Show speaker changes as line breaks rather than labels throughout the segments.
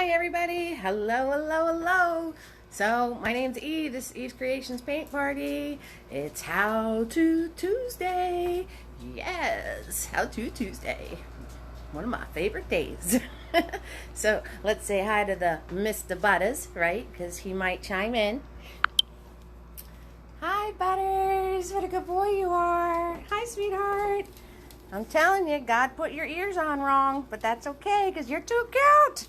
Hi everybody, hello, hello, hello. So my name's Eve, this is Eve's Creations Paint Party. It's How To Tuesday. Yes, How To Tuesday. One of my favorite days. So let's say hi to the Mr. Butters, right? Because he might chime in. Hi Butters, what a good boy you are. Hi sweetheart. I'm telling you, God put your ears on wrong, but that's okay because you're too cute.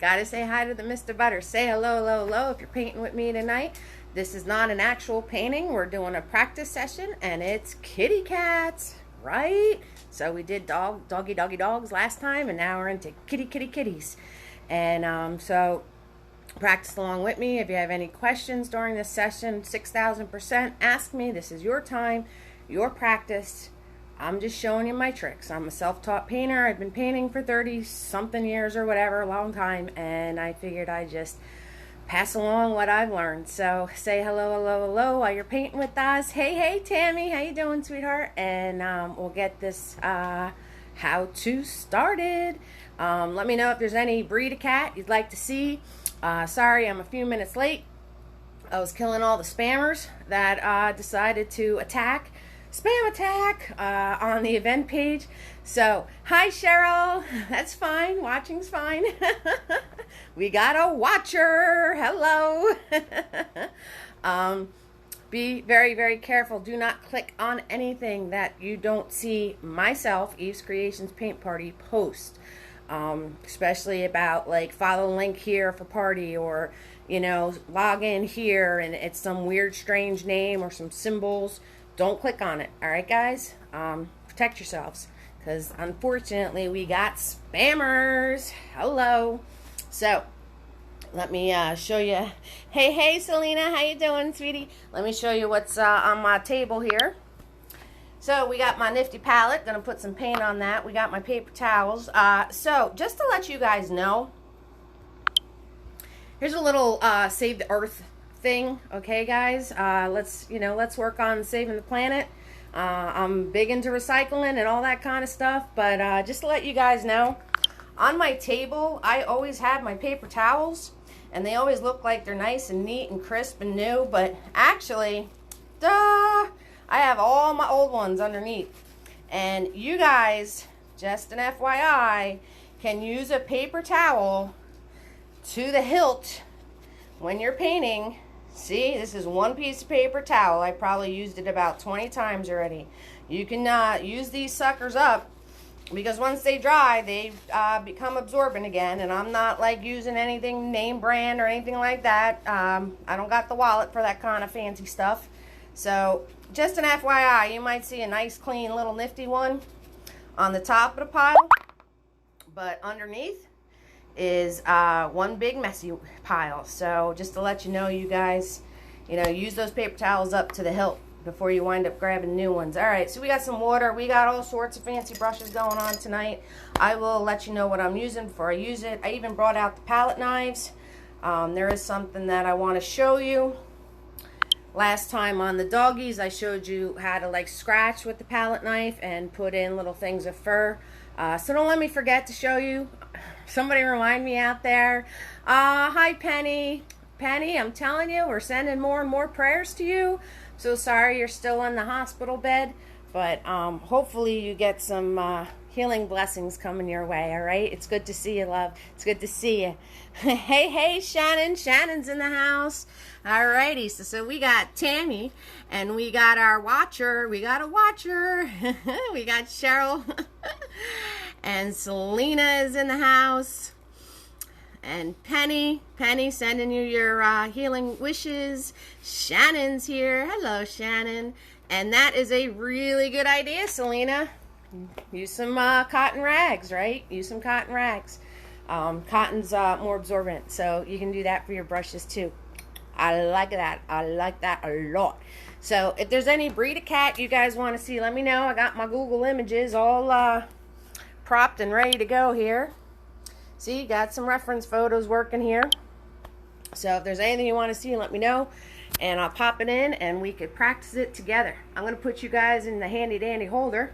Gotta say hi to the Mr. Butter. Say hello, hello, hello if you're painting with me tonight. This is not an actual painting. We're doing a practice session, and it's kitty cats, right? So we did doggy dogs last time, and now we're into kitties. And so practice along with me. If you have any questions during this session, 6,000% ask me. This is your time, your practice. I'm just showing you my tricks. I'm a self-taught painter. I've been painting for 30-something years or whatever, a long time, and I figured I'd just pass along what I've learned. So say hello, hello, hello while you're painting with us. Hey, Tammy, how you doing, sweetheart? And we'll get this how-to started. Let me know if there's any breed of cat you'd like to see. Sorry, I'm a few minutes late. I was killing all the spammers that decided to attack. Spam attack on the event page. So, hi Cheryl. That's fine. Watching's fine. We got a watcher. Hello. Be very, very careful. Do not click on anything that you don't see myself, Eve's Creations Paint Party, post. Especially about like follow link here for party, or you know, log in here and it's some weird strange name or some symbols. Don't click on it. All right, guys? Protect yourselves, because unfortunately we got spammers. Hello. So let me show you. Hey, Selena, how you doing, sweetie? Let me show you what's on my table here. So we got my Nifty palette. Gonna put some paint on that. We got my paper towels. So just to let you guys know, here's a little Save the Earth thing, okay guys? Let's work on saving the planet. I'm big into recycling and all that kind of stuff, but just to let you guys know, on my table I always have my paper towels, and they always look like they're nice and neat and crisp and new, but actually, I have all my old ones underneath. And you guys, just an FYI, can use a paper towel to the hilt when you're painting. See, this is one piece of paper towel. I probably used it about 20 times already. You can use these suckers up, because once they dry, they become absorbent again. And I'm not like using anything name brand or anything like that. I don't got the wallet for that kind of fancy stuff. So just an FYI, you might see a nice clean little Nifty one on the top of the pile, but underneath is one big messy pile. So just to let you know, you guys, use those paper towels up to the hilt before you wind up grabbing new ones. All right, so we got some water. We got all sorts of fancy brushes going on tonight. I will let you know what I'm using before I use it. I even brought out the palette knives. There is something that I want to show you. Last time on the doggies, I showed you how to like scratch with the palette knife and put in little things of fur. So don't let me forget to show you. Somebody remind me out there. Hi Penny. Penny, I'm telling you, we're sending more and more prayers to you. So sorry you're still in the hospital bed, but hopefully you get some healing blessings coming your way, all right? It's good to see you, love. It's good to see you. Hey, Shannon. Shannon's in the house. All righty, so we got Tammy, and we got our watcher. We got a watcher. We got Cheryl. And Selena is in the house. And Penny sending you your healing wishes. Shannon's here. Hello, Shannon. And that is a really good idea, Selena. Use some cotton rags, right? Use some cotton rags. Cotton's more absorbent, so you can do that for your brushes too. I like that. I like that a lot. So if there's any breed of cat you guys want to see, let me know. I got my Google images all propped and ready to go here. See, got some reference photos working here. So if there's anything you want to see, let me know, and I'll pop it in and we could practice it together. I'm going to put you guys in the handy dandy holder,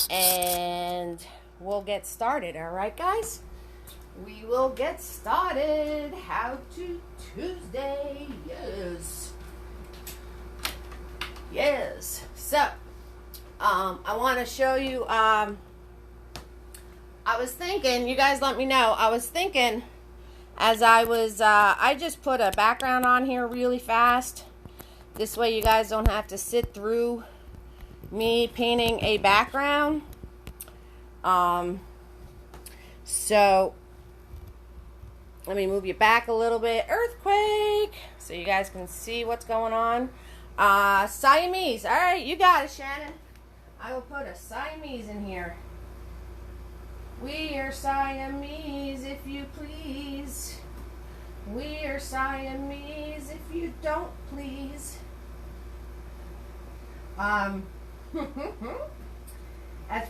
and we'll get started. All right, guys? We will get started. How to Tuesday. Yes. So, I want to show you, I was thinking, you guys let me know, I was thinking as I just put a background on here really fast. This way you guys don't have to sit through me painting a background. So let me move you back a little bit. Earthquake, so you guys can see what's going on. Siamese. All right, you got it, Shannon. I will put a Siamese in here. We are Siamese, if you please. We are Siamese, if you don't please. That's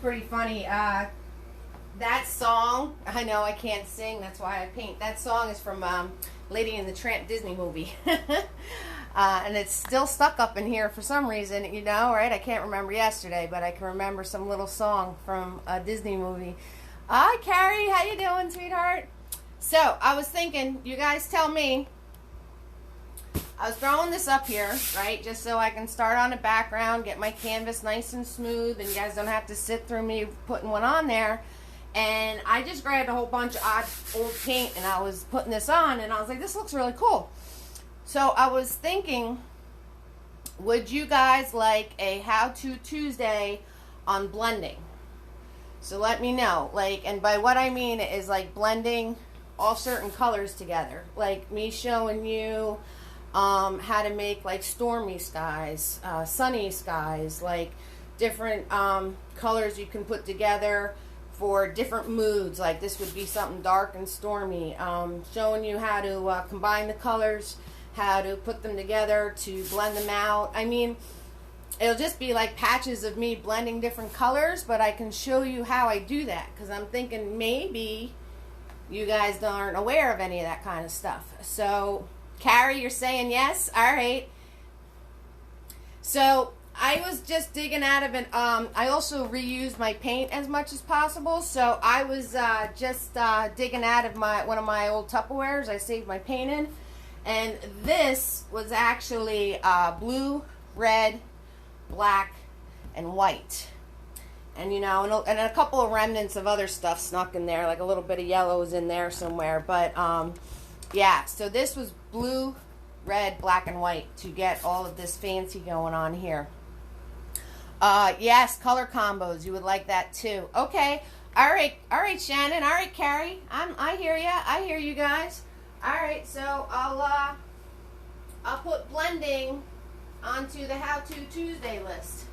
pretty funny. That song, I know I can't sing, that's why I paint. That song is from Lady and the Tramp Disney movie. And it's still stuck up in here for some reason, you know, right? I can't remember yesterday, but I can remember some little song from a Disney movie. Hi, Carrie. How you doing, sweetheart? So, I was thinking, you guys tell me, I was throwing this up here, right, just so I can start on the background, get my canvas nice and smooth, and you guys don't have to sit through me putting one on there. And I just grabbed a whole bunch of odd old paint, and I was putting this on, and I was like, this looks really cool. So I was thinking, would you guys like a how-to Tuesday on blending? So let me know. Like, and by what I mean is like blending all certain colors together. Like me showing you how to make like stormy skies, sunny skies, like different colors you can put together for different moods. Like this would be something dark and stormy. Showing you how to combine the colors, how to put them together to blend them out. I mean, it'll just be like patches of me blending different colors, but I can show you how I do that, because I'm thinking maybe you guys aren't aware of any of that kind of stuff. So, Carrie, you're saying yes? All right. So, I was just digging out of it. I also reused my paint as much as possible. So, I was just digging out of one of my old Tupperwares. I saved my paint in. And this was actually blue, red, black, and white. And you know, and a couple of remnants of other stuff snuck in there, like a little bit of yellow is in there somewhere. But yeah, so this was blue, red, black, and white to get all of this fancy going on here. Yes, color combos, you would like that too. Okay, all right, Shannon, all right, Carrie, I hear ya, I hear you guys. All right, so I'll put blending onto the How To Tuesday list.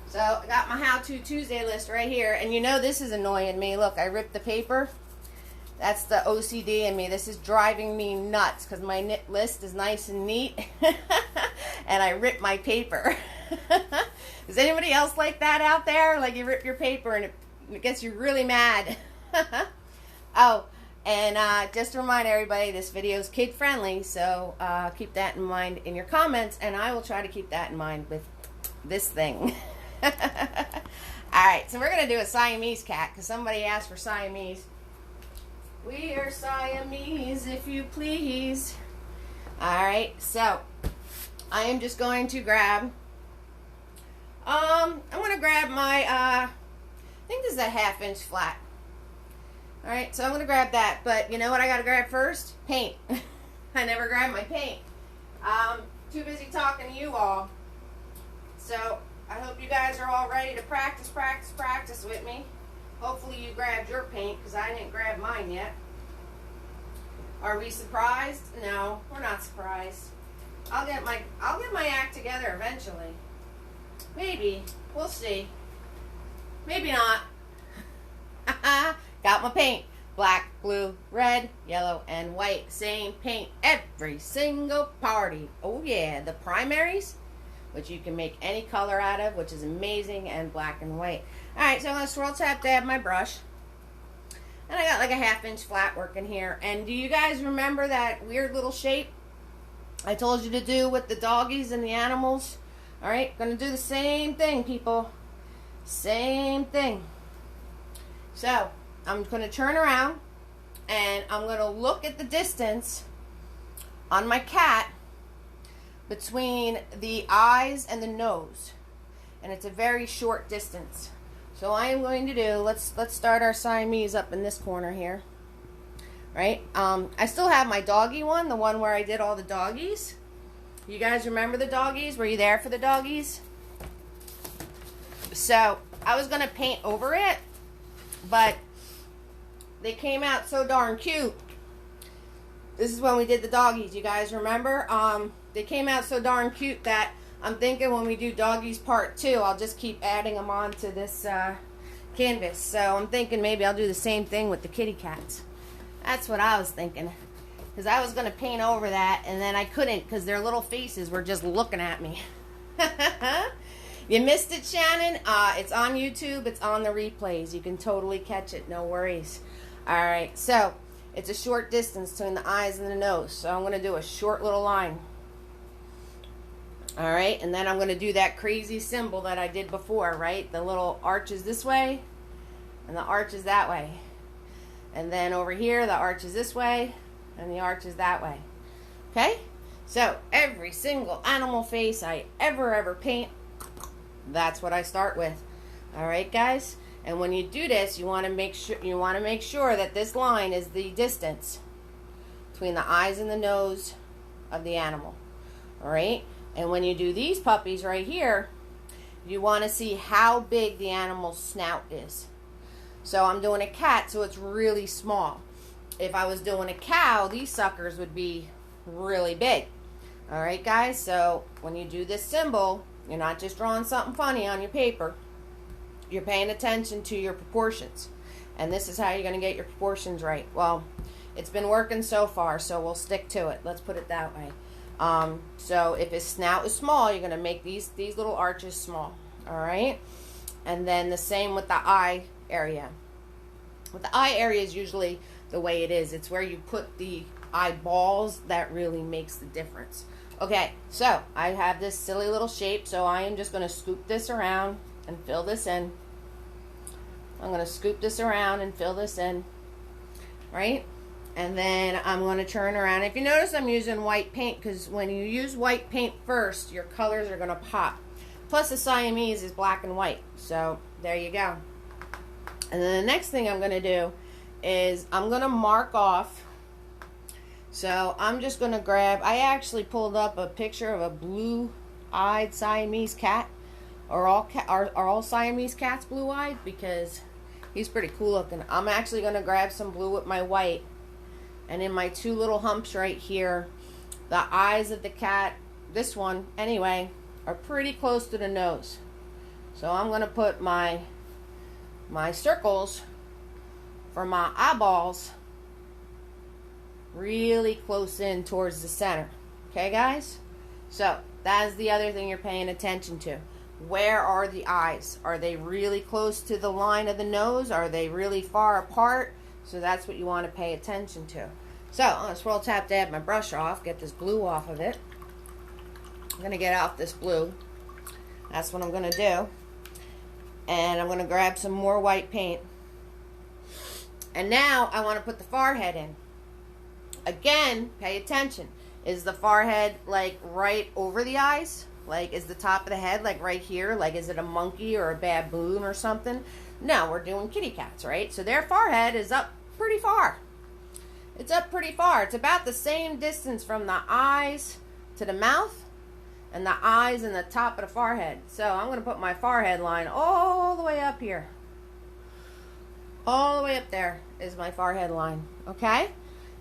So I got my How To Tuesday list right here, and you know this is annoying me. Look, I ripped the paper. That's the OCD in me. This is driving me nuts because my list is nice and neat, and I ripped my paper. Is anybody else like that out there? Like you rip your paper and it gets you really mad. Oh. And just to remind everybody, this video is kid friendly, so keep that in mind in your comments, and I will try to keep that in mind with this thing. Alright, so we're going to do a Siamese cat, because somebody asked for Siamese. We are Siamese, if you please. Alright, so I am just going to grab, I'm going to grab my, I think this is a 1/2 inch flat. Alright, so I'm going to grab that, but you know what I got to grab first? Paint. I never grab my paint. Too busy talking to you all. So, I hope you guys are all ready to practice with me. Hopefully you grabbed your paint, because I didn't grab mine yet. Are we surprised? No, we're not surprised. I'll get my act together eventually. Maybe. We'll see. Maybe not. Got my paint. Black, blue, red, yellow, and white. Same paint every single party. Oh yeah, the primaries, which you can make any color out of, which is amazing, and black and white. Alright, so I'm going to swirl tap dab my brush. And I got like a 1/2 inch flat working here. And do you guys remember that weird little shape I told you to do with the doggies and the animals? Alright, going to do the same thing, people. Same thing. So I'm going to turn around and I'm going to look at the distance on my cat between the eyes and the nose, and it's a very short distance. So I am going to do, let's start our Siamese up in this corner here, right? I still have my doggy one, the one where I did all the doggies. You guys remember the doggies? Were you there for the doggies? So I was going to paint over it, but they came out so darn cute. This is when we did the doggies, you guys remember? They came out so darn cute that I'm thinking when we do doggies part 2, I'll just keep adding them onto this canvas. So I'm thinking maybe I'll do the same thing with the kitty cats. That's what I was thinking. Because I was going to paint over that, and then I couldn't because their little faces were just looking at me. You missed it, Shannon? It's on YouTube. It's on the replays. You can totally catch it. No worries. All right. So it's a short distance between the eyes and the nose. So I'm going to do a short little line. All right. And then I'm going to do that crazy symbol that I did before, right? The little arches this way and the arches that way. And then over here, the arches this way and the arches that way. Okay? So every single animal face I ever paint, that's what I start with. All right, guys? And when you do this, you want to make sure that this line is the distance between the eyes and the nose of the animal. All right? And when you do these puppies right here, you want to see how big the animal's snout is. So I'm doing a cat, so it's really small. If I was doing a cow, these suckers would be really big. All right, guys? So when you do this symbol, you're not just drawing something funny on your paper. You're paying attention to your proportions. And this is how you're going to get your proportions right. Well, it's been working so far, so we'll stick to it. Let's put it that way. So if his snout is small, you're going to make these little arches small. All right? And then the same with the eye area. With the eye area is usually the way it is. It's where you put the eyeballs that really makes the difference. Okay, so I have this silly little shape, so I am just going to scoop this around and fill this in. I'm going to scoop this around and fill this in, right? And then I'm going to turn around. If you notice, I'm using white paint because when you use white paint first, your colors are going to pop. Plus, the Siamese is black and white, so there you go. And then the next thing I'm going to do is I'm going to mark off. So I'm just going to grab, I actually pulled up a picture of a blue-eyed Siamese cat. Are all Siamese cats blue-eyed? Because he's pretty cool looking. I'm actually going to grab some blue with my white. And in my 2 little humps right here, the eyes of the cat, this one anyway, are pretty close to the nose. So I'm going to put my circles for my eyeballs really close in towards the center. Okay, guys? So that is the other thing you're paying attention to. Where are the eyes? Are they really close to the line of the nose? Are they really far apart? So that's what you want to pay attention to. So I'm going to swirl tap dab my brush off, get this blue off of it. I'm going to get out this blue. That's what I'm going to do. And I'm going to grab some more white paint. And now I want to put the forehead in. Again, pay attention. Is the forehead like right over the eyes? Like is the top of the head like right here? Like is it a monkey or a baboon or something? No, we're doing kitty cats, right? So their forehead is up pretty far. It's up pretty far. It's about the same distance from the eyes to the mouth and the eyes and the top of the forehead. So I'm going to put my forehead line all the way up here. All the way up there is my forehead line, okay?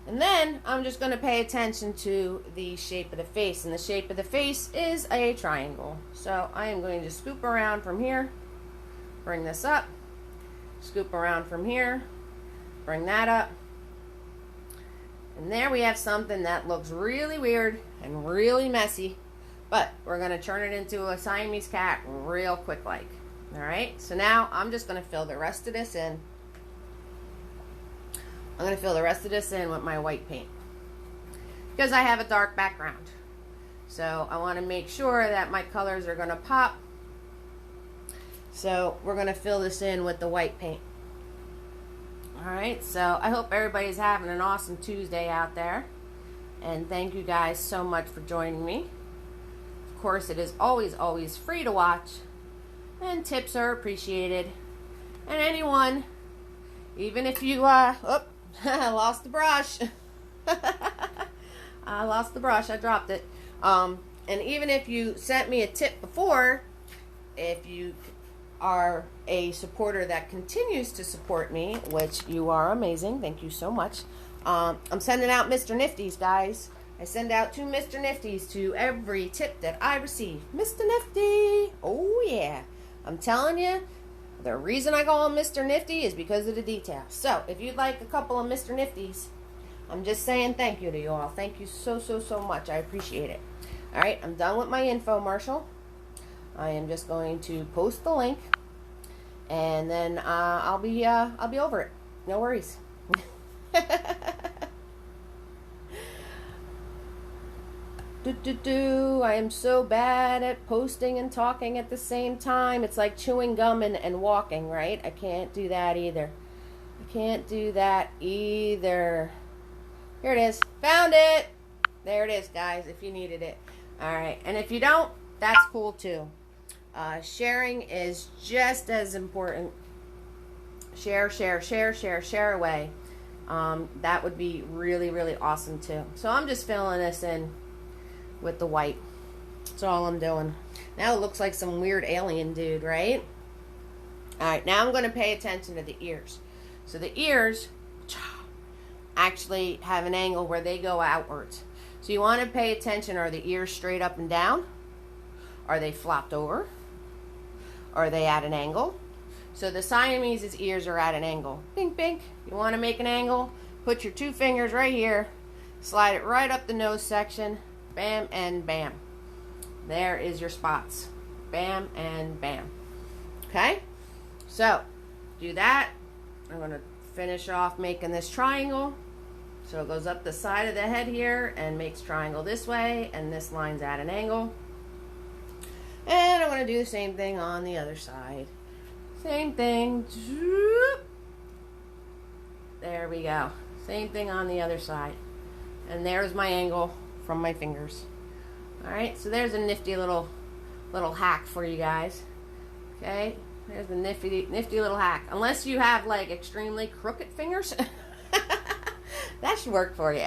And then I'm just going to pay attention to the shape of the face. And the shape of the face is a triangle. So I am going to scoop around from here, bring this up, scoop around from here, bring that up. And there we have something that looks really weird and really messy. But we're going to turn it into a Siamese cat real quick like. Alright, so now I'm just going to fill the rest of this in. I'm going to fill the rest of this in with my white paint because I have a dark background. So I want to make sure that my colors are going to pop. So we're going to fill this in with the white paint. Alright, so I hope everybody's having an awesome Tuesday out there. And thank you guys so much for joining me. Of course, it is always free to watch. And tips are appreciated. And anyone, even if you, I lost the brush. I lost the brush, I dropped it. And even if you sent me a tip before, if you are a supporter that continues to support me, which you are amazing, thank you so much. I'm sending out Mr. Nifties, guys. I send out 2 Mr. Nifties to every tip that I receive. Mr. Nifty! Oh yeah. I'm telling you, the reason I call him Mr. Nifty is because of the details. So, if you'd like a couple of Mr. Nifties, I'm just saying thank you to you all. Thank you so much. I appreciate it. Alright, I'm done with my infomercial. I am just going to post the link, and then I'll be over it. No worries. I am so bad at posting and talking at the same time. It's like chewing gum and walking, right? I can't do that either. I can't do that either. Here it is. Found it. There it is, guys, if you needed it. Alright, and if you don't, that's cool too. Sharing is just as important. Share away. That would be really awesome too. So I'm just filling this in with the white. That's all I'm doing. Now it looks like some weird alien dude, right? Alright, now I'm going to pay attention to the ears. So the ears actually have an angle where they go outwards. So you want to pay attention. Are the ears straight up and down? Are they flopped over? Are they at an angle? So the Siamese's ears are at an angle. Bink, bink. You want to make an angle? Put your 2 fingers right here. Slide it right up the nose section. Bam and bam. There is your spots. Bam and bam. Okay? So, do that. I'm going to finish off making this triangle. So it goes up the side of the head here and makes triangle this way. And this line's at an angle. And I'm going to do the same thing on the other side. Same thing. There we go. Same thing on the other side. And there's my angle from my fingers. Alright, so there's a nifty little hack for you guys. Okay, there's the nifty little hack. Unless you have like extremely crooked fingers. That should work for you.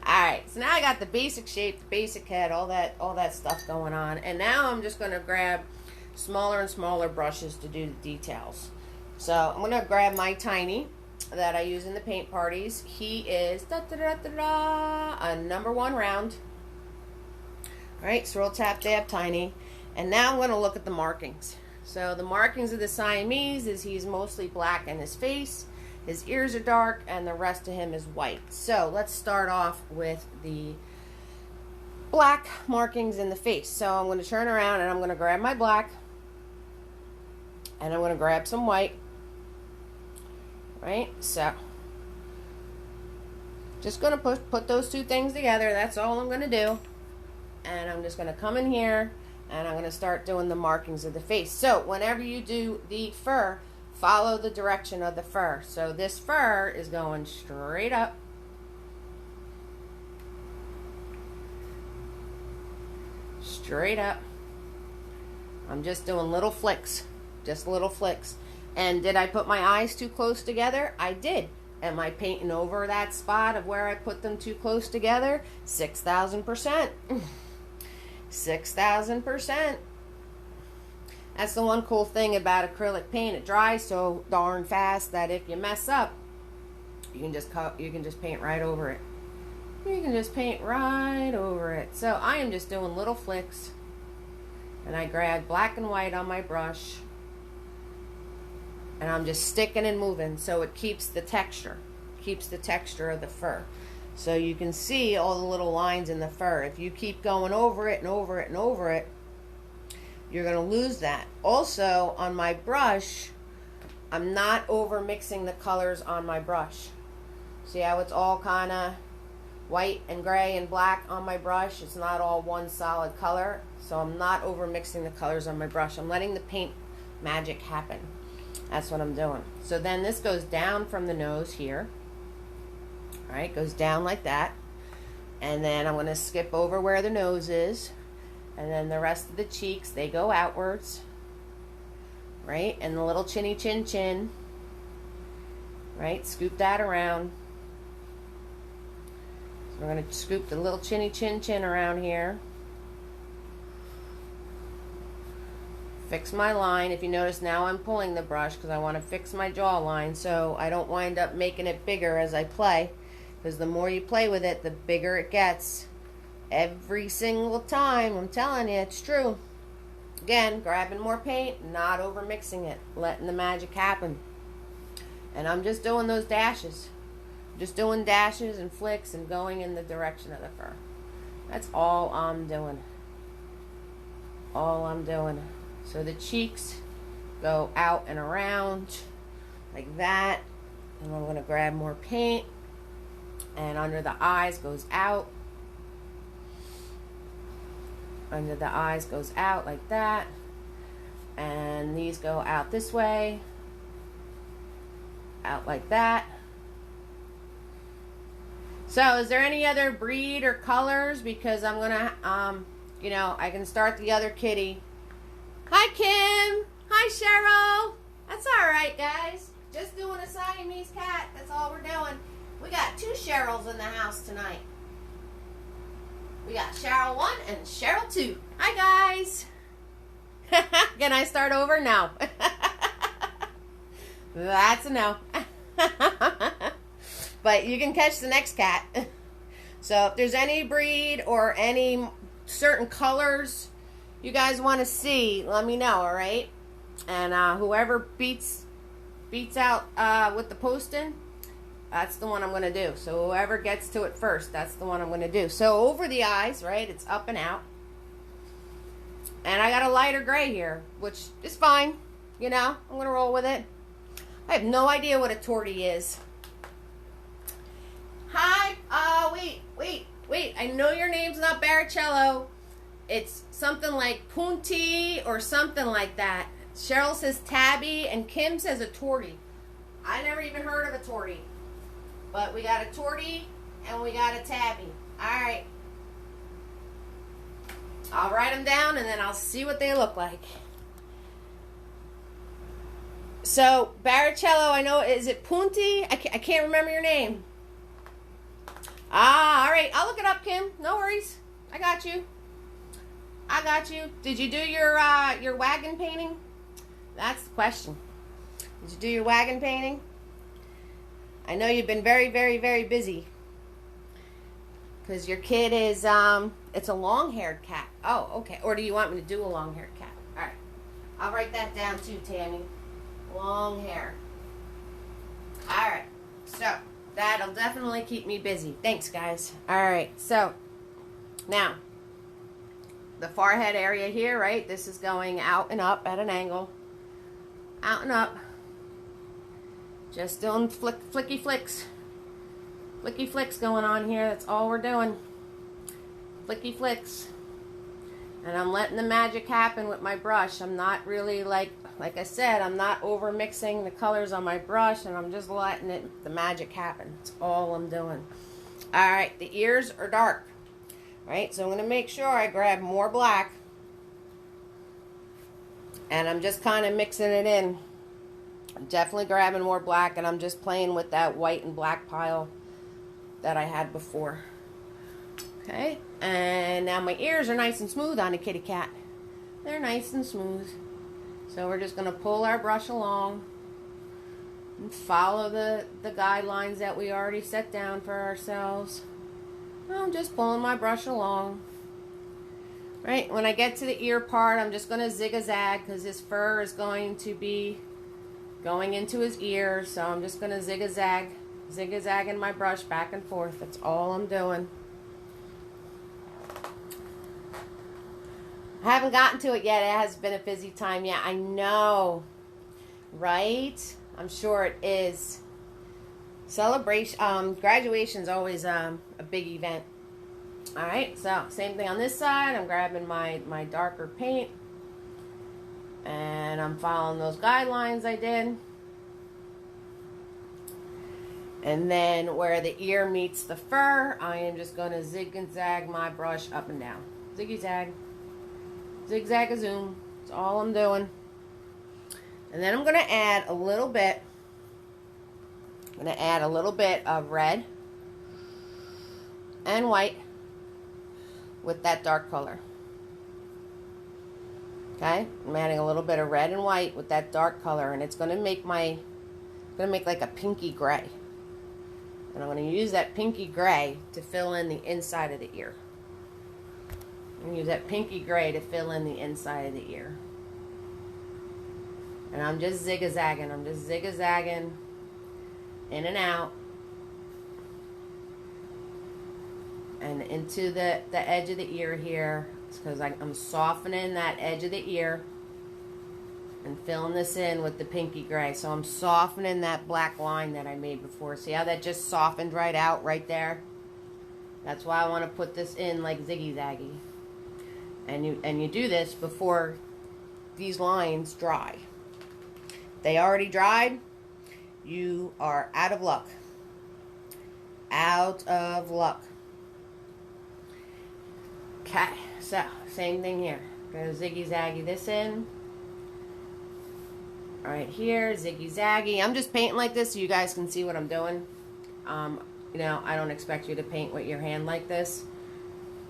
Alright, so now I got the basic shape, the basic head, all that stuff going on. And now I'm just going to grab smaller and smaller brushes to do the details. So I'm going to grab my Tiny that I use in the paint parties. He is a number 1 round. Alright, swirl, tap, dab, Tiny. And now I'm going to look at the markings. So the markings of the Siamese is he's mostly black in his face. His ears are dark, and the rest of him is white. So let's start off with the black markings in the face. So I'm going to turn around, and I'm going to grab my black, and I'm going to grab some white. Right? So just going to put those 2 things together. That's all I'm going to do. And I'm just going to come in here, and I'm going to start doing the markings of the face. So whenever you do the fur, follow the direction of the fur. So this fur is going straight up. Straight up. I'm just doing little flicks. Just little flicks. And did I put my eyes too close together? I did. Am I painting over that spot of where I put them too close together? 6,000%. 6,000%. That's the one cool thing about acrylic paint. It dries so darn fast that if you mess up, you can just paint right over it. You can just paint right over it. So I am just doing little flicks, and I grab black and white on my brush, and I'm just sticking and moving so it keeps the texture of the fur. So you can see all the little lines in the fur. If you keep going over it and over it and over it, you're going to lose that. Also, on my brush, I'm not over mixing the colors on my brush. See how it's all kind of white and gray and black on my brush? It's not all one solid color. So I'm not over mixing the colors on my brush. I'm letting the paint magic happen. That's what I'm doing. So then this goes down from the nose here. All right, goes down like that. And then I'm going to skip over where the nose is. And then the rest of the cheeks, they go outwards. Right? And the little chinny chin chin. Right? Scoop that around. So we're going to scoop the little chinny chin chin around here. Fix my line. If you notice, now I'm pulling the brush because I want to fix my jawline so I don't wind up making it bigger as I play, because the more you play with it, the bigger it gets every single time. I'm telling you, it's true. Again, grabbing more paint, not over mixing it, letting the magic happen. And I'm just doing those dashes. Just doing dashes and flicks and going in the direction of the fur. That's all I'm doing. All I'm doing. So the cheeks go out and around like that. And I'm going to grab more paint. And under the eyes goes out. Under the eyes goes out like that. And these go out this way. Out like that. So is there any other breed or colors? Because I'm going to, you know, I can start the other kitty. Hi, Kim. Hi, Cheryl. That's all right, guys. Just doing a Siamese cat. That's all we're doing. We got 2 Cheryls in the house tonight. We got Cheryl 1 and Cheryl 2. Hi, guys. Can I start over? No. That's a no. But you can catch the next cat. So if there's any breed or any certain colors you guys want to see, let me know, all right? And whoever beats out with the posting, that's the one I'm going to do. So whoever gets to it first, that's the one I'm going to do. So over the eyes, right, it's up and out. And I got a lighter gray here, which is fine. You know, I'm going to roll with it. I have no idea what a tortie is. Hi, wait. I know your name's not Baricello. It's something like Punti or something like that. Cheryl says tabby and Kim says a tortie. I never even heard of a tortie. But we got a tortie and we got a tabby. Alright. I'll write them down and then I'll see what they look like. So, Baricello, I know, is it Punti? I can't remember your name. Alright. I'll look it up, Kim. No worries. I got you. Did you do your wagon painting? That's the question. Did you do your wagon painting? I know you've been very, very, very busy. Because your kid is, it's a long-haired cat. Oh, okay. Or do you want me to do a long-haired cat? Alright. I'll write that down too, Tammy. Long hair. Alright. So, that'll definitely keep me busy. Thanks, guys. Alright. So, now, the forehead area here, right? This is going out and up at an angle. Out and up. Just doing flicky flicks. Flicky flicks going on here. That's all we're doing. Flicky flicks. And I'm letting the magic happen with my brush. I'm not really like I said, I'm not over mixing the colors on my brush, and I'm just letting the magic happen. That's all I'm doing. Alright, the ears are dark. Right, so I'm going to make sure I grab more black. And I'm just kind of mixing it in. I'm definitely grabbing more black, and I'm just playing with that white and black pile that I had before. Okay, and now my ears are nice and smooth on a kitty cat. They're nice and smooth. So we're just going to pull our brush along and follow the guidelines that we already set down for ourselves. I'm just pulling my brush along. Right, when I get to the ear part, I'm just going to zig-a-zag because his fur is going to be going into his ear. So I'm just going to zig-a-zagging my brush back and forth. That's all I'm doing. I haven't gotten to it yet. It has been a busy time. Yeah, I know. Right? I'm sure it is. Celebration, graduation's always a big event. Alright, so same thing on this side. I'm grabbing my darker paint. And I'm following those guidelines I did. And then where the ear meets the fur, I am just going to zig and zag my brush up and down. Ziggy zag. Zigzag a zoom. That's all I'm doing. And then I'm going to add a little bit. I'm going to add a little bit of red and white with that dark color. Okay? I'm adding a little bit of red and white with that dark color, and it's going to make like a pinky gray. And I'm going to use that pinky gray to fill in the inside of the ear. I'm going to use that pinky gray to fill in the inside of the ear. And I'm just zig-a-zagging. I'm just zig-a-zagging in and out. And into the edge of the ear here. It's because I'm softening that edge of the ear and filling this in with the pinky gray. So I'm softening that black line that I made before. See how that just softened right out right there? That's why I want to put this in like ziggy-zaggy. And you do this before these lines dry. They already dried. You are out of luck. Out of luck. Okay, so same thing here. Gonna ziggy-zaggy this in. Right here, ziggy-zaggy. I'm just painting like this so you guys can see what I'm doing. You know, I don't expect you to paint with your hand like this.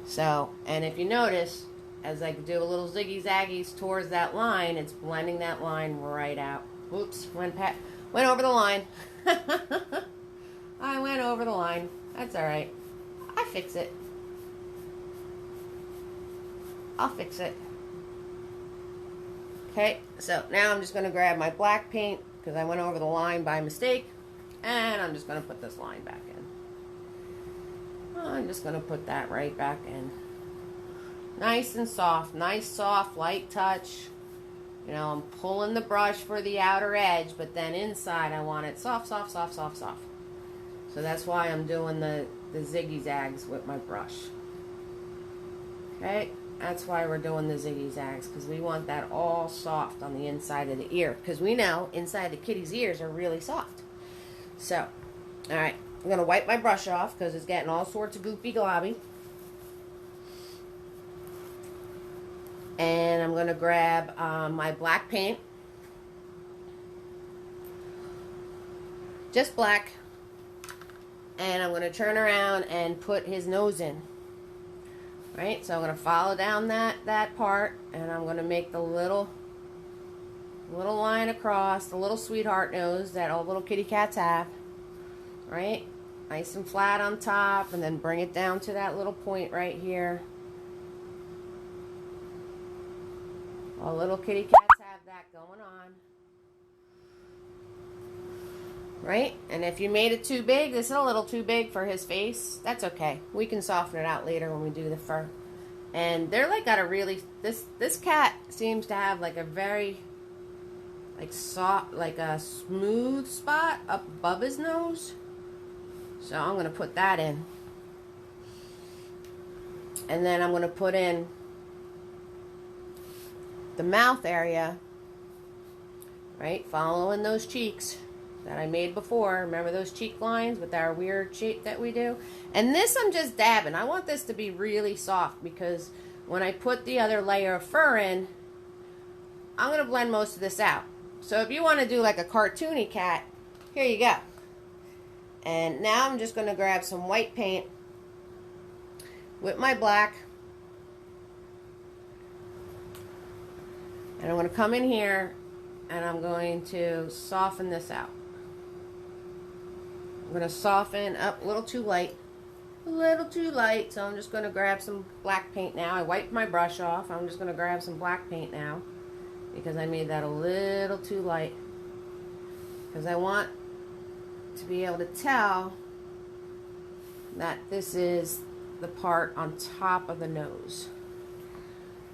So, and if you notice, as I do a little ziggy-zaggies towards that line, it's blending that line right out. Oops, went over the line. I went over the line. That's alright. I fix it. I'll fix it. Okay, so now I'm just going to grab my black paint because I went over the line by mistake, and I'm just going to put this line back in. I'm just going to put that right back in. Nice and soft, light touch. You know, I'm pulling the brush for the outer edge, but then inside I want it soft, soft, soft, soft, soft. So that's why I'm doing the ziggy zags with my brush. Okay. That's why we're doing the ziggy zags, because we want that all soft on the inside of the ear, because we know inside the kitty's ears are really soft. So, alright, I'm going to wipe my brush off because it's getting all sorts of goopy globby. And I'm going to grab my black paint. Just black. And I'm going to turn around and put his nose in. Right, so I'm going to follow down that part, and I'm going to make the little line across, the little sweetheart nose that all little kitty cats have. Right, nice and flat on top, and then bring it down to that little point right here. All little kitty cats have that going on. Right, and if you made it too big, this is a little too big for his face, that's okay. We can soften it out later when we do the fur. And they're like got a really, this cat seems to have like a very like soft, like a smooth spot up above his nose. So I'm going to put that in. And then I'm going to put in the mouth area, right, following those cheeks that I made before. Remember those cheek lines with our weird shape that we do? And this I'm just dabbing. I want this to be really soft because when I put the other layer of fur in, I'm going to blend most of this out. So if you want to do like a cartoony cat, here you go. And now I'm just going to grab some white paint with my black. And I'm going to come in here and I'm going to soften this out. I'm going to soften up a little too light. A little too light. So I'm just going to grab some black paint now. I wiped my brush off. I'm just going to grab some black paint now. Because I made that a little too light. Because I want to be able to tell that this is the part on top of the nose.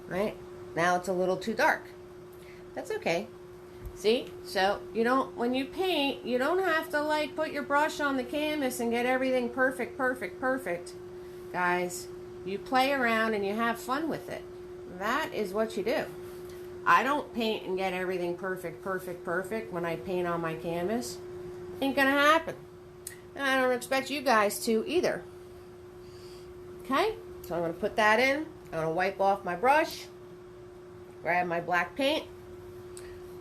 Right? Now it's a little too dark. That's okay. See? So you don't, when you paint, you don't have to like put your brush on the canvas and get everything perfect, perfect, perfect. Guys, you play around and you have fun with it. That is what you do. I don't paint and get everything perfect when I paint on my canvas. Ain't gonna happen. And I don't expect you guys to either. Okay, so I'm gonna put that in. I'm gonna wipe off my brush, grab my black paint.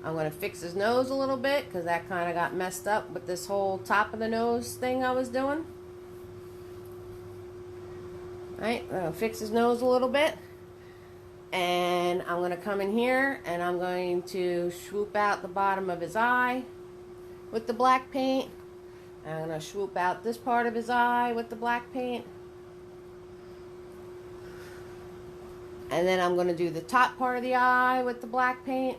I'm gonna fix his nose a little bit because that kind of got messed up with this whole top of the nose thing I was doing. Right, I'm gonna fix his nose a little bit. And I'm going to come in here and I'm going to swoop out the bottom of his eye with the black paint. I'm going to swoop out this part of his eye with the black paint. And then I'm going to do the top part of the eye with the black paint.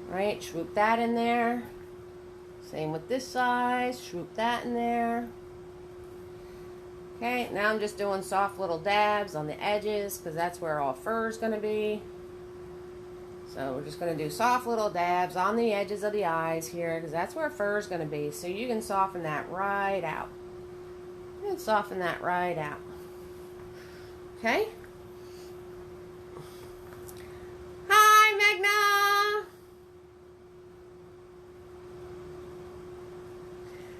Right, swoop that in there. Same with this side, swoop that in there. Okay, now I'm just doing soft little dabs on the edges because that's where all fur is going to be. So we're just going to do soft little dabs on the edges of the eyes here because that's where fur is going to be. So you can soften that right out. You can soften that right out. Okay. Hi, Magna.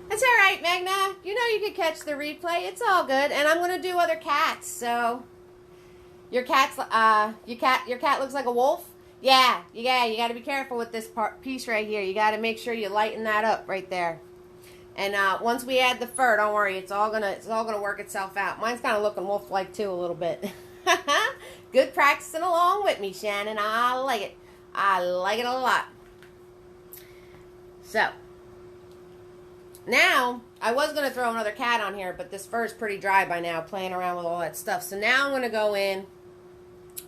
That's all right, Magna. You know you could catch the replay. It's all good. And I'm going to do other cats. So your cat looks like a wolf. Yeah, you got to be careful with this piece right here. You got to make sure you lighten that up right there. And once we add the fur, don't worry, it's all gonna work itself out. Mine's kind of looking wolf-like too a little bit. Good practicing along with me, Shannon. I like it. I like it a lot. So now I was gonna throw another cat on here, but this fur is pretty dry by now, playing around with all that stuff. So now I'm gonna go in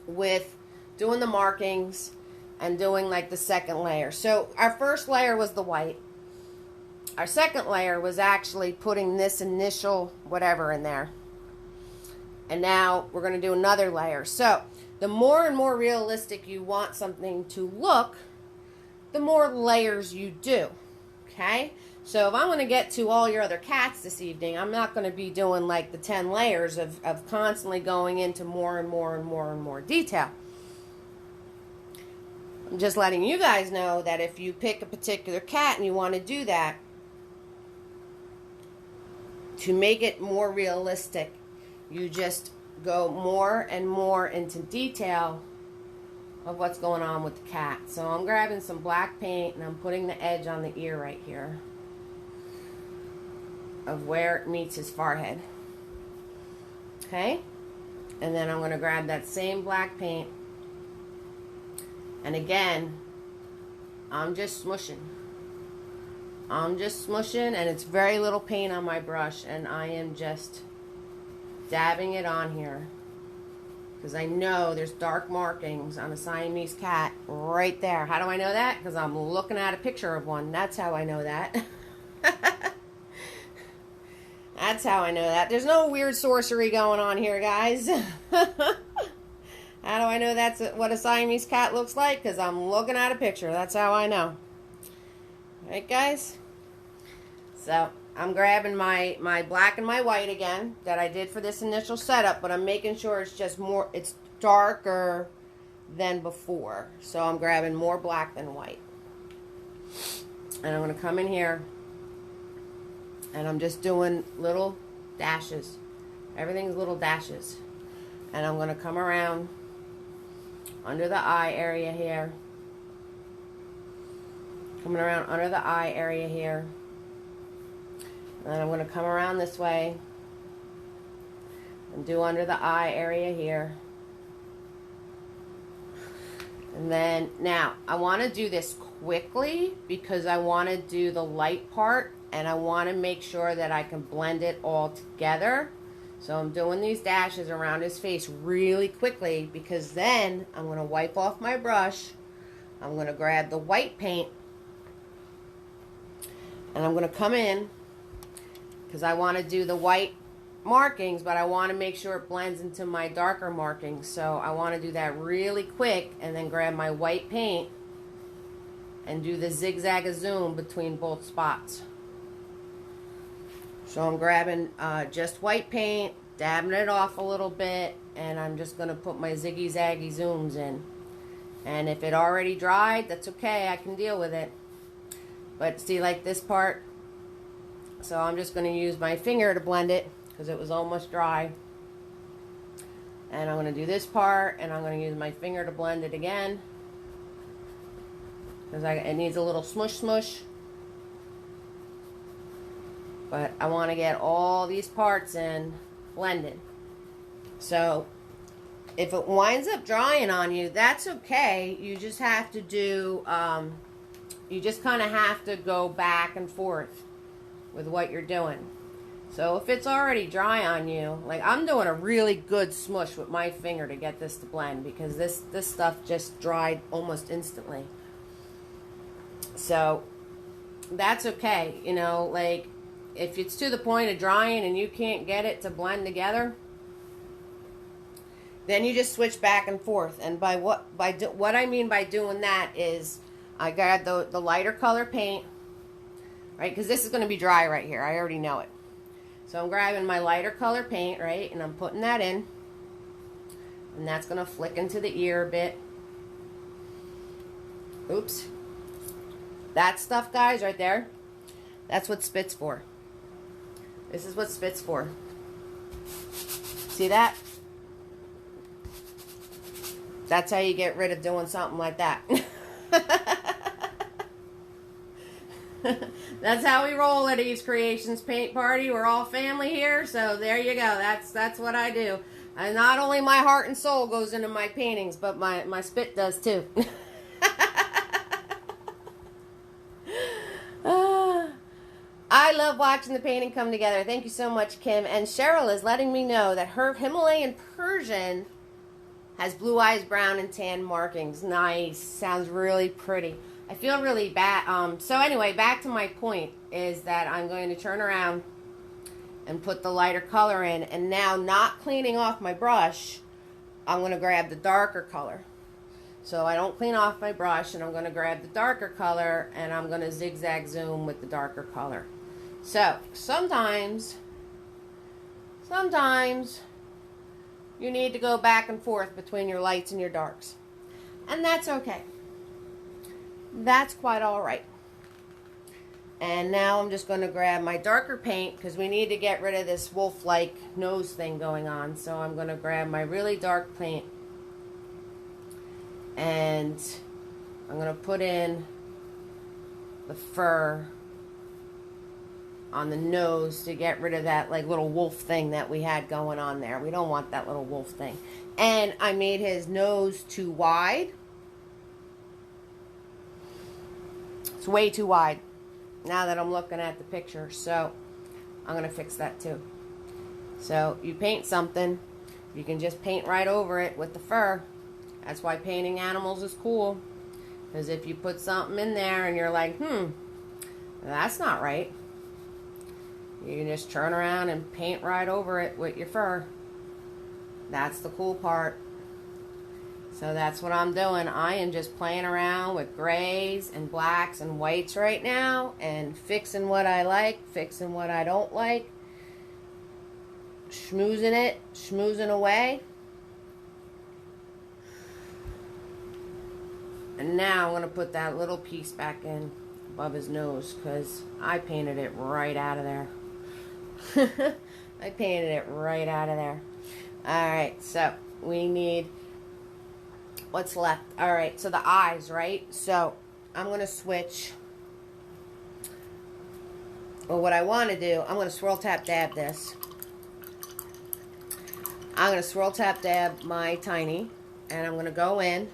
with doing the markings and doing like the second layer. So our first layer was the white. Our second layer was actually putting this initial whatever in there. And now we're going to do another layer. So the more and more realistic you want something to look, the more layers you do. Okay? So if I'm going to get to all your other cats this evening, I'm not going to be doing like the 10 layers of constantly going into more and more and more and more detail. I'm just letting you guys know that if you pick a particular cat and you want to do that, to make it more realistic, you just go more and more into detail of what's going on with the cat. So I'm grabbing some black paint and I'm putting the edge on the ear right here of where it meets his forehead. Okay? And then I'm going to grab that same black paint. And again, I'm just smushing. I'm just smushing, and it's very little paint on my brush, and I am just dabbing it on here because I know there's dark markings on a Siamese cat right there. How do I know that? Because I'm looking at a picture of one. That's how I know that. That's how I know that. There's no weird sorcery going on here, guys. How do I know that's what a Siamese cat looks like? Because I'm looking at a picture. That's how I know. Right, guys? So I'm grabbing my black and my white again that I did for this initial setup, but I'm making sure it's just more, it's darker than before. So I'm grabbing more black than white. And I'm going to come in here and I'm just doing little dashes. Everything's little dashes. And I'm going to come around under the eye area here. Coming around under the eye area here. And then I'm going to come around this way and do under the eye area here. And then, now, I want to do this quickly because I want to do the light part and I want to make sure that I can blend it all together. So I'm doing these dashes around his face really quickly because then I'm going to wipe off my brush. I'm going to grab the white paint and I'm going to come in because I want to do the white markings, but I want to make sure it blends into my darker markings. So I want to do that really quick and then grab my white paint and do the zigzag-a-zoom between both spots. So I'm grabbing just white paint, dabbing it off a little bit, and I'm just going to put my ziggy zaggy zooms in. And if it already dried, that's okay, I can deal with it. But see, like this part, so I'm just going to use my finger to blend it because it was almost dry. And I'm going to do this part, and I'm going to use my finger to blend it again because it needs a little smush smush. But I want to get all these parts in blended. So if it winds up drying on you, that's okay. You just have to do, you just kind of have to go back and forth with what you're doing. So if it's already dry on you, like I'm doing a really good smush with my finger to get this to blend because this stuff just dried almost instantly. So that's okay, you know, like if it's to the point of drying and you can't get it to blend together, then you just switch back and forth. And what I mean by doing that is I got the lighter color paint, right? Because this is going to be dry right here. I already know it. So I'm grabbing my lighter color paint, right? And I'm putting that in. And that's going to flick into the ear a bit. Oops. That stuff, guys, right there, that's what spit's for. This is what spit's for. See that? That's how you get rid of doing something like that. That's how we roll at Eve's Creations Paint Party. We're all family here, so there you go. That's what I do. And not only my heart and soul goes into my paintings, but my spit does too. I love watching the painting come together. Thank you so much, Kim. And Cheryl is letting me know that her Himalayan Persian has blue eyes, brown, and tan markings. Nice. Sounds really pretty. I feel really bad. So anyway, back to my point is that I'm going to turn around and put the lighter color in. And now, not cleaning off my brush, I'm going to grab the darker color. So I don't clean off my brush, and I'm going to grab the darker color, and I'm going to zigzag zoom with the darker color. So sometimes you need to go back and forth between your lights and your darks. And that's okay. That's quite all right. And now I'm just going to grab my darker paint because we need to get rid of this wolf-like nose thing going on. So I'm going to grab my really dark paint and I'm going to put in the fur on the nose to get rid of that like little wolf thing that we had going on there. We don't want that little wolf thing. And I made his nose too wide. It's way too wide now that I'm looking at the picture. So I'm going to fix that too. So you paint something, you can just paint right over it with the fur. That's why painting animals is cool. Because if you put something in there and you're like, that's not right, you can just turn around and paint right over it with your fur. That's the cool part. So that's what I'm doing. I am just playing around with grays and blacks and whites right now and fixing what I like, fixing what I don't like, schmoozing it, schmoozing away. And now I'm going to put that little piece back in above his nose because I painted it right out of there. I painted it right out of there. Alright, so we need, what's left? Alright, so the eyes, right? So I'm going to switch. Well, what I want to do, I'm going to swirl tap dab this. I'm going to swirl tap dab my tiny, and I'm going to go in.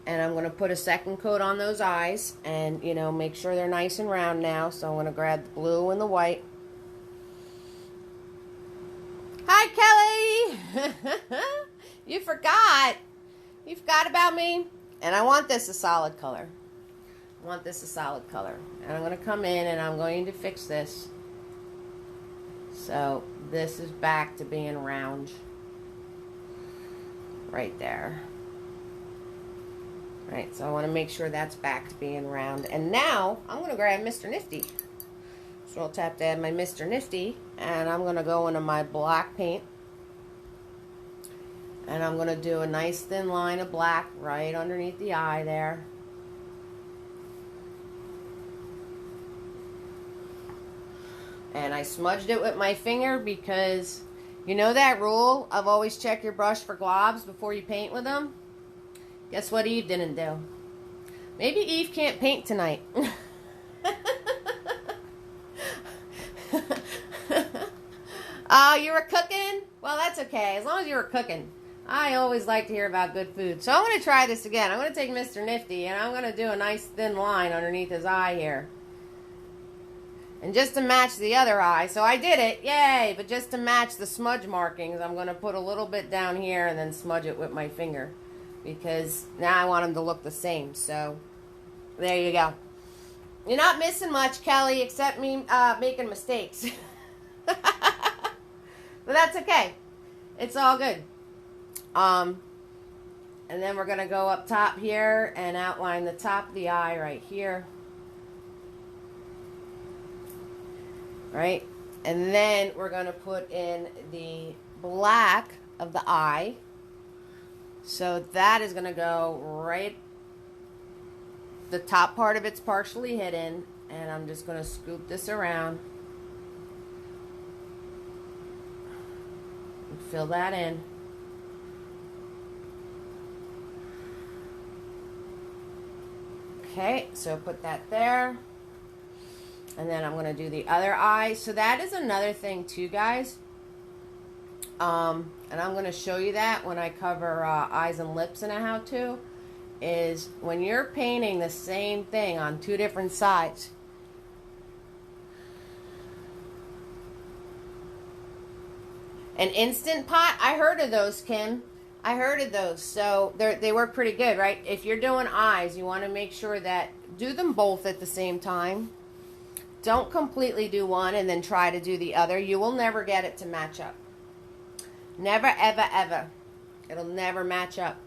And I'm going to put a second coat on those eyes and, you know, make sure they're nice and round now. So I'm going to grab the blue and the white. Hi, Kelly! You forgot. You forgot about me. And I want this a solid color. I want this a solid color. And I'm going to come in and I'm going to fix this. So this is back to being round. Right there. Right, so I want to make sure that's back to being round. And now, I'm going to grab Mr. Nifty. So I'll tap dab my Mr. Nifty, and I'm going to go into my black paint. And I'm going to do a nice thin line of black right underneath the eye there. And I smudged it with my finger because you know that rule of always check your brush for globs before you paint with them? Guess what Eve didn't do? Maybe Eve can't paint tonight. Oh, you were cooking? Well, that's okay. As long as you were cooking. I always like to hear about good food. So I'm going to try this again. I'm going to take Mr. Nifty and I'm going to do a nice thin line underneath his eye here. And just to match the other eye. So I did it. Yay! But just to match the smudge markings, I'm going to put a little bit down here and then smudge it with my finger. Because now I want them to look the same. So there you go. You're not missing much, Kelly, except me making mistakes. But that's okay. It's all good. And then we're going to go up top here and outline the top of the eye right here. Right? And then we're going to put in the black of the eye. So that is going to go right, the top part of it's partially hidden, and I'm just going to scoop this around and fill that in. Okay, so put that there. And then I'm going to do the other eye. So that is another thing too, guys. And I'm going to show you that when I cover eyes and lips in a how-to. Is when you're painting the same thing on two different sides. An Instant Pot, I heard of those, Kim. I heard of those. So they work pretty good, right? If you're doing eyes, you want to make sure that do them both at the same time. Don't completely do one and then try to do the other. You will never get it to match up. Never, ever, ever. It'll never match up.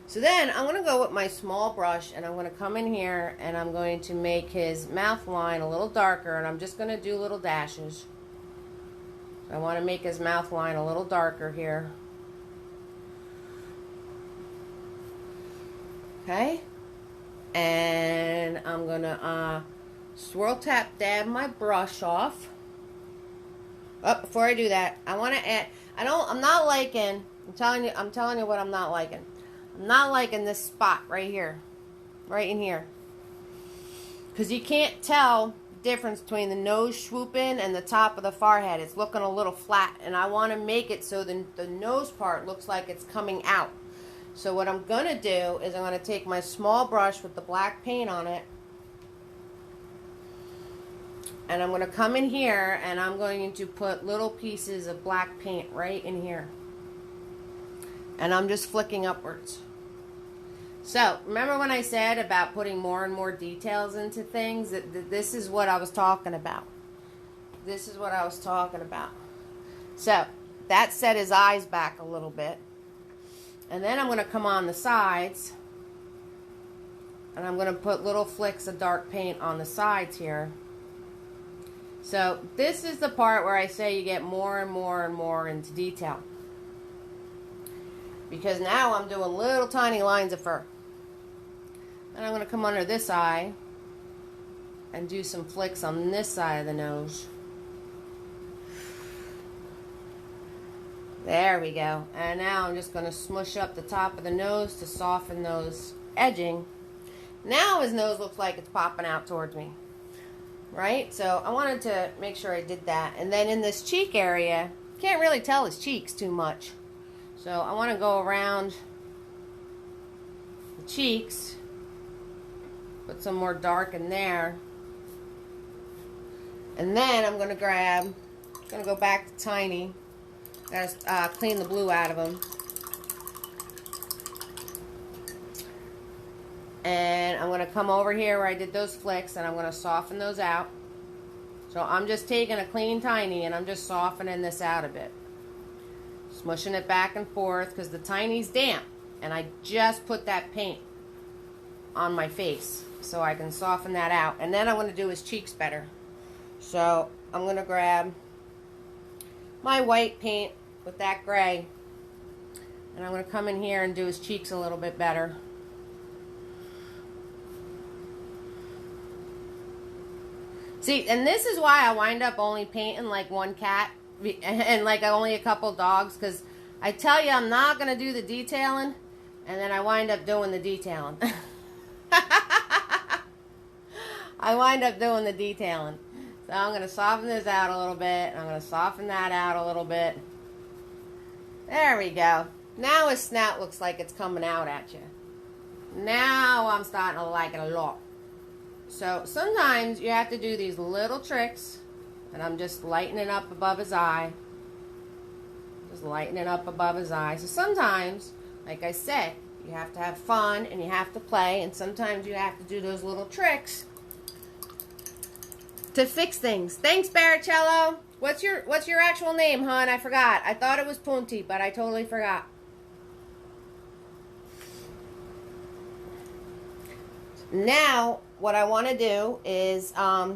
So then I'm going to go with my small brush and I'm going to come in here and I'm going to make his mouth line a little darker, and I'm just going to do little dashes. I want to make his mouth line a little darker here. Okay? And I'm going to swirl tap dab my brush off. Oh, before I do that, I want to add, I'm not liking, I'm telling you what I'm not liking. I'm not liking this spot right here. Right in here. Because you can't tell the difference between the nose swooping and the top of the forehead. It's looking a little flat. And I want to make it so the nose part looks like it's coming out. So what I'm going to do is I'm going to take my small brush with the black paint on it. And I'm going to come in here and I'm going to put little pieces of black paint right in here. And I'm just flicking upwards. So, remember when I said about putting more and more details into things? This is what I was talking about. This is what I was talking about. So, that set his eyes back a little bit. And then I'm going to come on the sides. And I'm going to put little flicks of dark paint on the sides here. So, this is the part where I say you get more and more and more into detail. Because now I'm doing little tiny lines of fur. And I'm going to come under this eye and do some flicks on this side of the nose. There we go. And now I'm just going to smush up the top of the nose to soften those edging. Now his nose looks like it's popping out towards me. Right? So I wanted to make sure I did that. And then in this cheek area, can't really tell his cheeks too much. So I want to go around the cheeks, put some more dark in there, and then I'm going to go back to Tiny, gotta clean the blue out of him, and I'm going to come over here where I did those flicks and I'm going to soften those out. So I'm just taking a clean Tiny and I'm just softening this out a bit. Smushing it back and forth because the Tiny's damp. And I just put that paint on my face so I can soften that out. And then I'm going to do his cheeks better. So I'm going to grab my white paint with that gray. And I'm going to come in here and do his cheeks a little bit better. See, and this is why I wind up only painting like one cat and like only a couple dogs, because I tell you I'm not going to do the detailing, and then I wind up doing the detailing. I wind up doing the detailing. So I'm going to soften this out a little bit. I'm going to soften that out a little bit. There we go. Now his snout looks like it's coming out at you. Now I'm starting to like it a lot. So sometimes you have to do these little tricks, and I'm just lightening up above his eye. Just lightening up above his eye. So sometimes, like I said, you have to have fun and you have to play, and sometimes you have to do those little tricks to fix things. Thanks, Baricello. What's your actual name, hon? I forgot. I thought it was Punti, but I totally forgot. Now, what I want to do is, I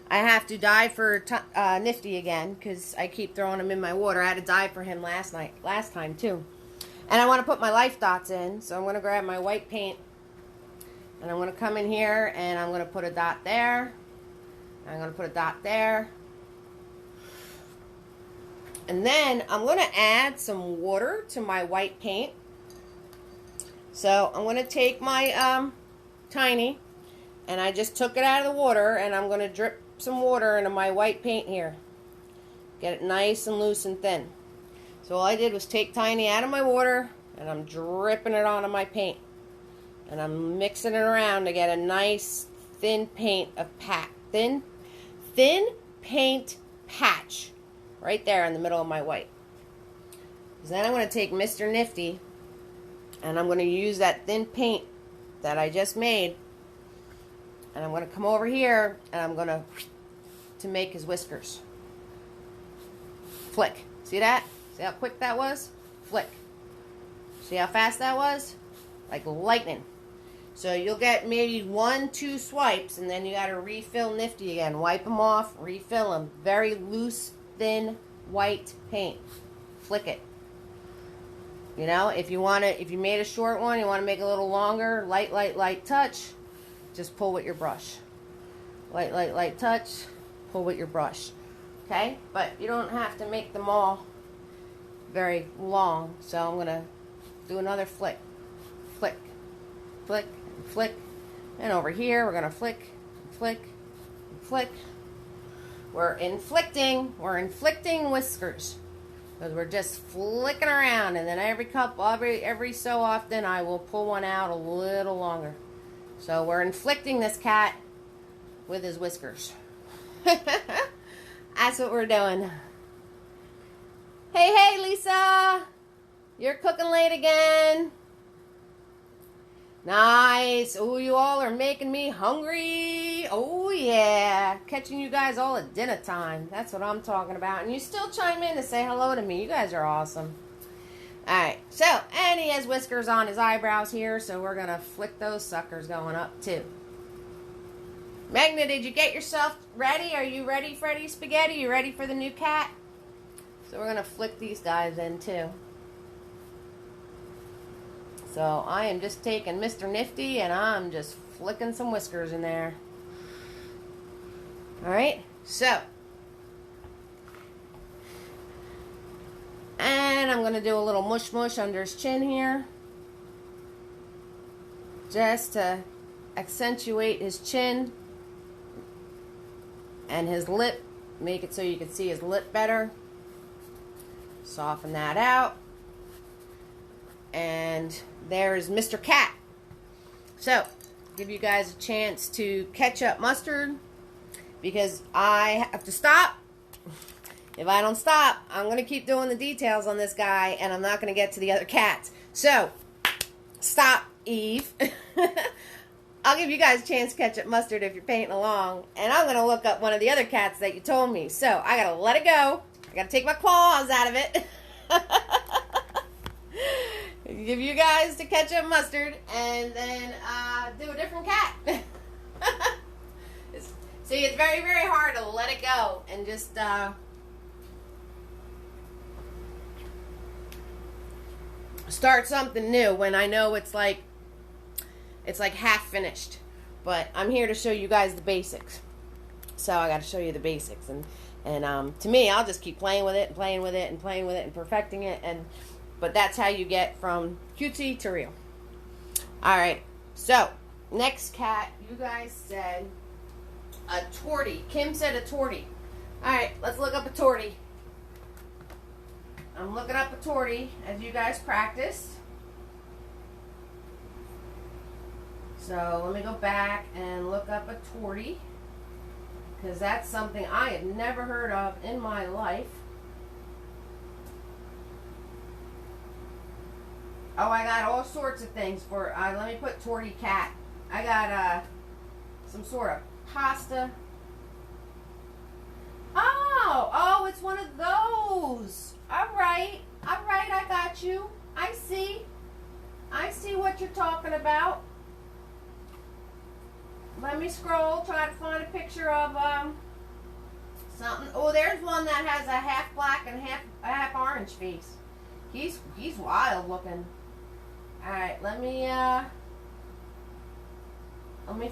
have to dye for Nifty again, because I keep throwing him in my water. I had to dye for him last time too. And I want to put my life dots in, so I'm going to grab my white paint, and I'm going to come in here, and I'm going to put a dot there. I'm going to put a dot there. And then I'm going to add some water to my white paint. So I'm going to take my Tiny, and I just took it out of the water, and I'm going to drip some water into my white paint here. Get it nice and loose and thin. So all I did was take Tiny out of my water, and I'm dripping it onto my paint. And I'm mixing it around to get a nice thin paint of thin paint patch right there in the middle of my white. Then I'm going to take Mr. Nifty, and I'm going to use that thin paint that I just made, and I'm going to come over here, and I'm going to make his whiskers. Flick. See that? See how quick that was? Flick. See how fast that was? Like lightning. So you'll get maybe 1-2 swipes, and then you got to refill Nifty again. Wipe them off, refill them. Very loose, thin, white paint. Flick it. You know, if you made a short one, you want to make it a little longer, light touch, just pull with your brush. Light touch, pull with your brush. Okay? But you don't have to make them all very long. So I'm going to do another flick. Flick. Flick. Flick. And over here, we're going to flick. Flick. Flick. We're inflicting whiskers. Because we're just flicking around, and then every so often I will pull one out a little longer. So we're inflicting this cat with his whiskers. That's what we're doing. Hey, Lisa! You're cooking late again. Nice. Oh, you all are making me hungry. Oh, yeah. Catching you guys all at dinner time. That's what I'm talking about. And you still chime in to say hello to me. You guys are awesome. Alright. So, and he has whiskers on his eyebrows here, so we're going to flick those suckers going up, too. Magna, did you get yourself ready? Are you ready, Freddy Spaghetti? You ready for the new cat? So we're going to flick these guys in, too. So I am just taking Mr. Nifty, and I'm just flicking some whiskers in there. Alright, so. And I'm going to do a little mush under his chin here. Just to accentuate his chin and his lip. Make it so you can see his lip better. Soften that out. And there's Mr. Cat. So, give you guys a chance to catch up mustard, because I have to stop. If I don't stop, I'm going to keep doing the details on this guy, and I'm not going to get to the other cats. So, stop, Eve. I'll give you guys a chance to catch up mustard if you're painting along, and I'm going to look up one of the other cats that you told me. So, I got to let it go. I got to take my claws out of it. Give you guys to catch up mustard, and then do a different cat. See, it's very, very hard to let it go and just start something new when I know it's like half finished. But I'm here to show you guys the basics. So I got to show you the basics, and to me, I'll just keep playing with it and playing with it and playing with it and perfecting it, but that's how you get from cutesy to real. All right. So next cat, you guys said a tortie. Kim said a tortie. All right, let's look up a tortie. I'm looking up a tortie as you guys practice. So let me go back and look up a tortie, because that's something I had never heard of in my life. Oh, I got all sorts of things for, let me put tortie cat. I got some sort of pasta. Oh, it's one of those. All right, I got you. I see what you're talking about. Let me scroll, try to find a picture of something. Oh, there's one that has a half black and half orange face. He's wild looking. All right, let me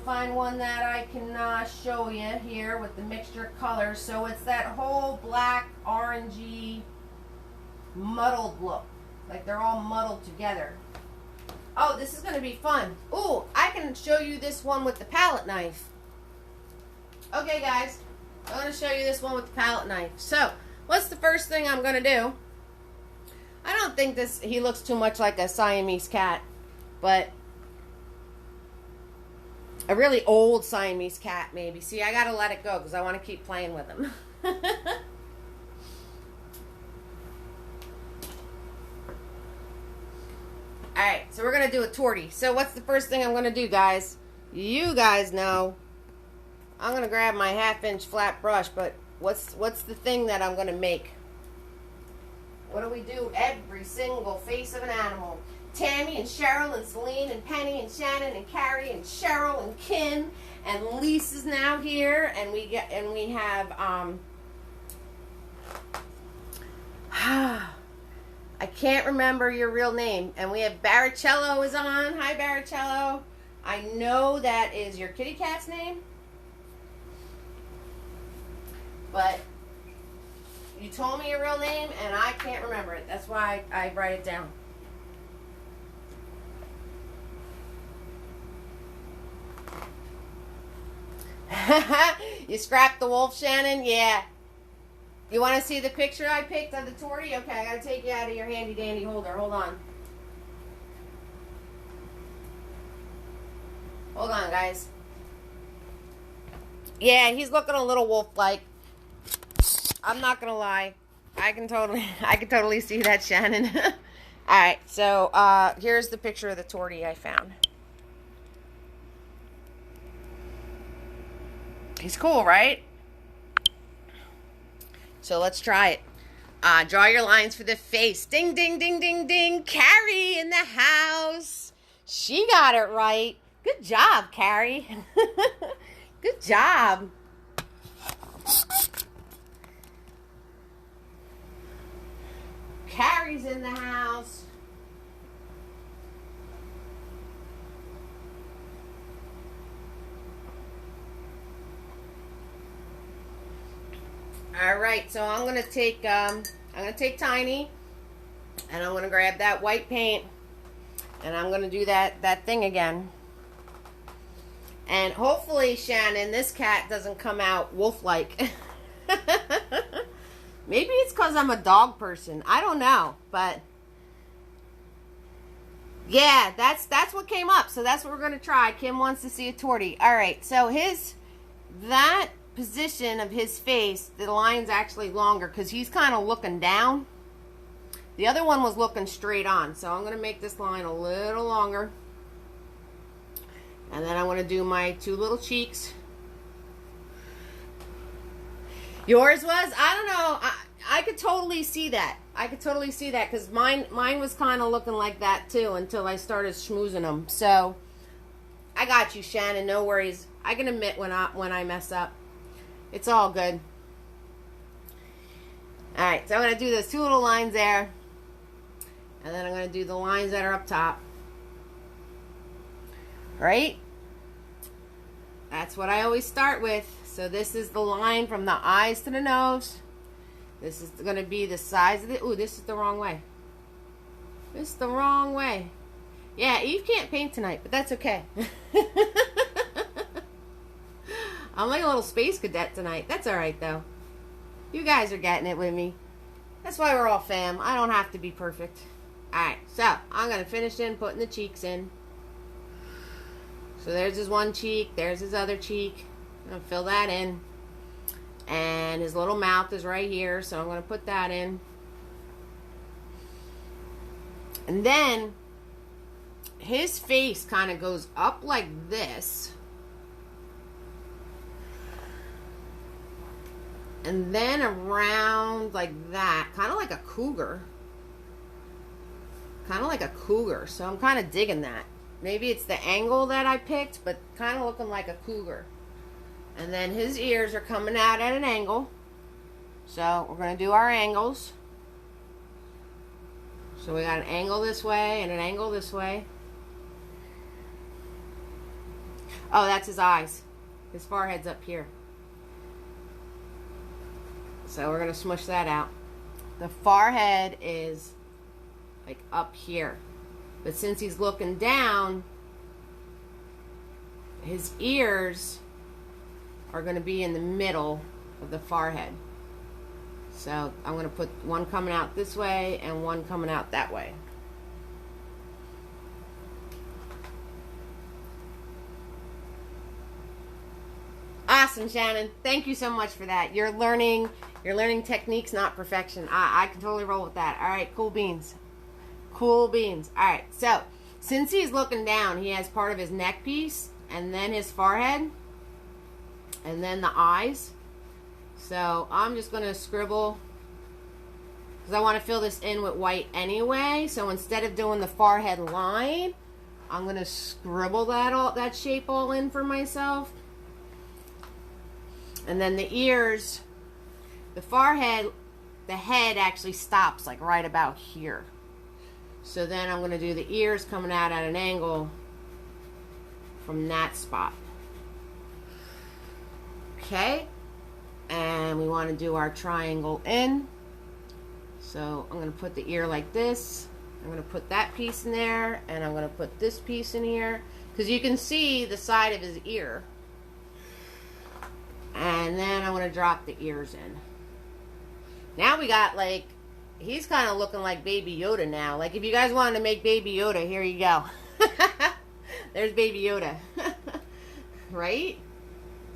find one that I can show you here with the mixture of colors. So it's that whole black, orangey, muddled look, like they're all muddled together. Oh, this is going to be fun. Ooh, I can show you this one with the palette knife. Okay, guys. I'm going to show you this one with the palette knife. So, what's the first thing I'm going to do? I don't think he looks too much like a Siamese cat, but a really old Siamese cat, maybe. See, I got to let it go because I want to keep playing with him. Alright, so we're going to do a tortie. So what's the first thing I'm going to do, guys? You guys know I'm going to grab my 1/2-inch flat brush, but what's the thing that I'm going to make? What do we do? Every single face of an animal. Tammy and Cheryl and Celine and Penny and Shannon and Carrie and Cheryl and Kim and Lisa's now here, and we have I can't remember your real name. And we have Baricello is on. Hi, Baricello. I know that is your kitty cat's name. But you told me your real name, and I can't remember it. That's why I write it down. You scrapped the wolf, Shannon? Yeah. You want to see the picture I picked of the tortie? Okay, I got to take you out of your handy dandy holder. Hold on. Hold on, guys. Yeah, he's looking a little wolf-like. I'm not going to lie. I can totally see that, Shannon. All right, so here's the picture of the tortie I found. He's cool, right? So let's try it. Draw your lines for the face. Ding, ding, ding, ding, ding. Carrie in the house. She got it right. Good job, Carrie. Good job. Carrie's in the house. All right, so I'm gonna take Tiny, and I'm gonna grab that white paint, and I'm gonna do that thing again. And hopefully, Shannon, this cat doesn't come out wolf-like. Maybe it's because I'm a dog person. I don't know, but yeah, that's what came up. So that's what we're gonna try. Kim wants to see a tortie. All right, so that position of his face, the line's actually longer because he's kind of looking down. The other one was looking straight on, so I'm going to make this line a little longer. And then I'm going to do my two little cheeks. Yours was? I don't know. I could totally see that. I could totally see that because mine was kind of looking like that too until I started schmoozing them. So I got you, Shannon. No worries. I can admit when I mess up. It's all good. Alright, so I'm going to do those two little lines there. And then I'm going to do the lines that are up top. Right? That's what I always start with. So this is the line from the eyes to the nose. This is going to be the size of the... Ooh, this is the wrong way. This is the wrong way. Yeah, Eve can't paint tonight, but that's okay. I'm like a little space cadet tonight. That's alright, though. You guys are getting it with me. That's why we're all fam. I don't have to be perfect. Alright, so I'm going to finish in putting the cheeks in. So there's his one cheek. There's his other cheek. I'm going to fill that in. And his little mouth is right here, so I'm going to put that in. And then his face kind of goes up like this. And then around like that. Kind of like a cougar. Kind of like a cougar. So I'm kind of digging that. Maybe it's the angle that I picked, but kind of looking like a cougar. And then his ears are coming out at an angle. So we're going to do our angles. So we got an angle this way and an angle this way. Oh, that's his eyes. His forehead's up here. So we're going to smush that out. The forehead is like up here. But since he's looking down, his ears are going to be in the middle of the forehead. So I'm going to put one coming out this way and one coming out that way. Awesome, Shannon. Thank you so much for that. You're learning techniques, not perfection. I can totally roll with that. All right, cool beans. Cool beans. All right, so since he's looking down, he has part of his neck piece and then his forehead and then the eyes. So I'm just going to scribble because I want to fill this in with white anyway. So instead of doing the forehead line, I'm going to scribble that shape all in for myself. And then the ears, the forehead, the head actually stops like right about here. So then I'm going to do the ears coming out at an angle from that spot. Okay. And we want to do our triangle in. So I'm going to put the ear like this. I'm going to put that piece in there. And I'm going to put this piece in here. Because you can see the side of his ear. And then I'm going to drop the ears in. Now we got like, he's kind of looking like Baby Yoda now. Like if you guys wanted to make Baby Yoda, here you go. There's Baby Yoda. Right?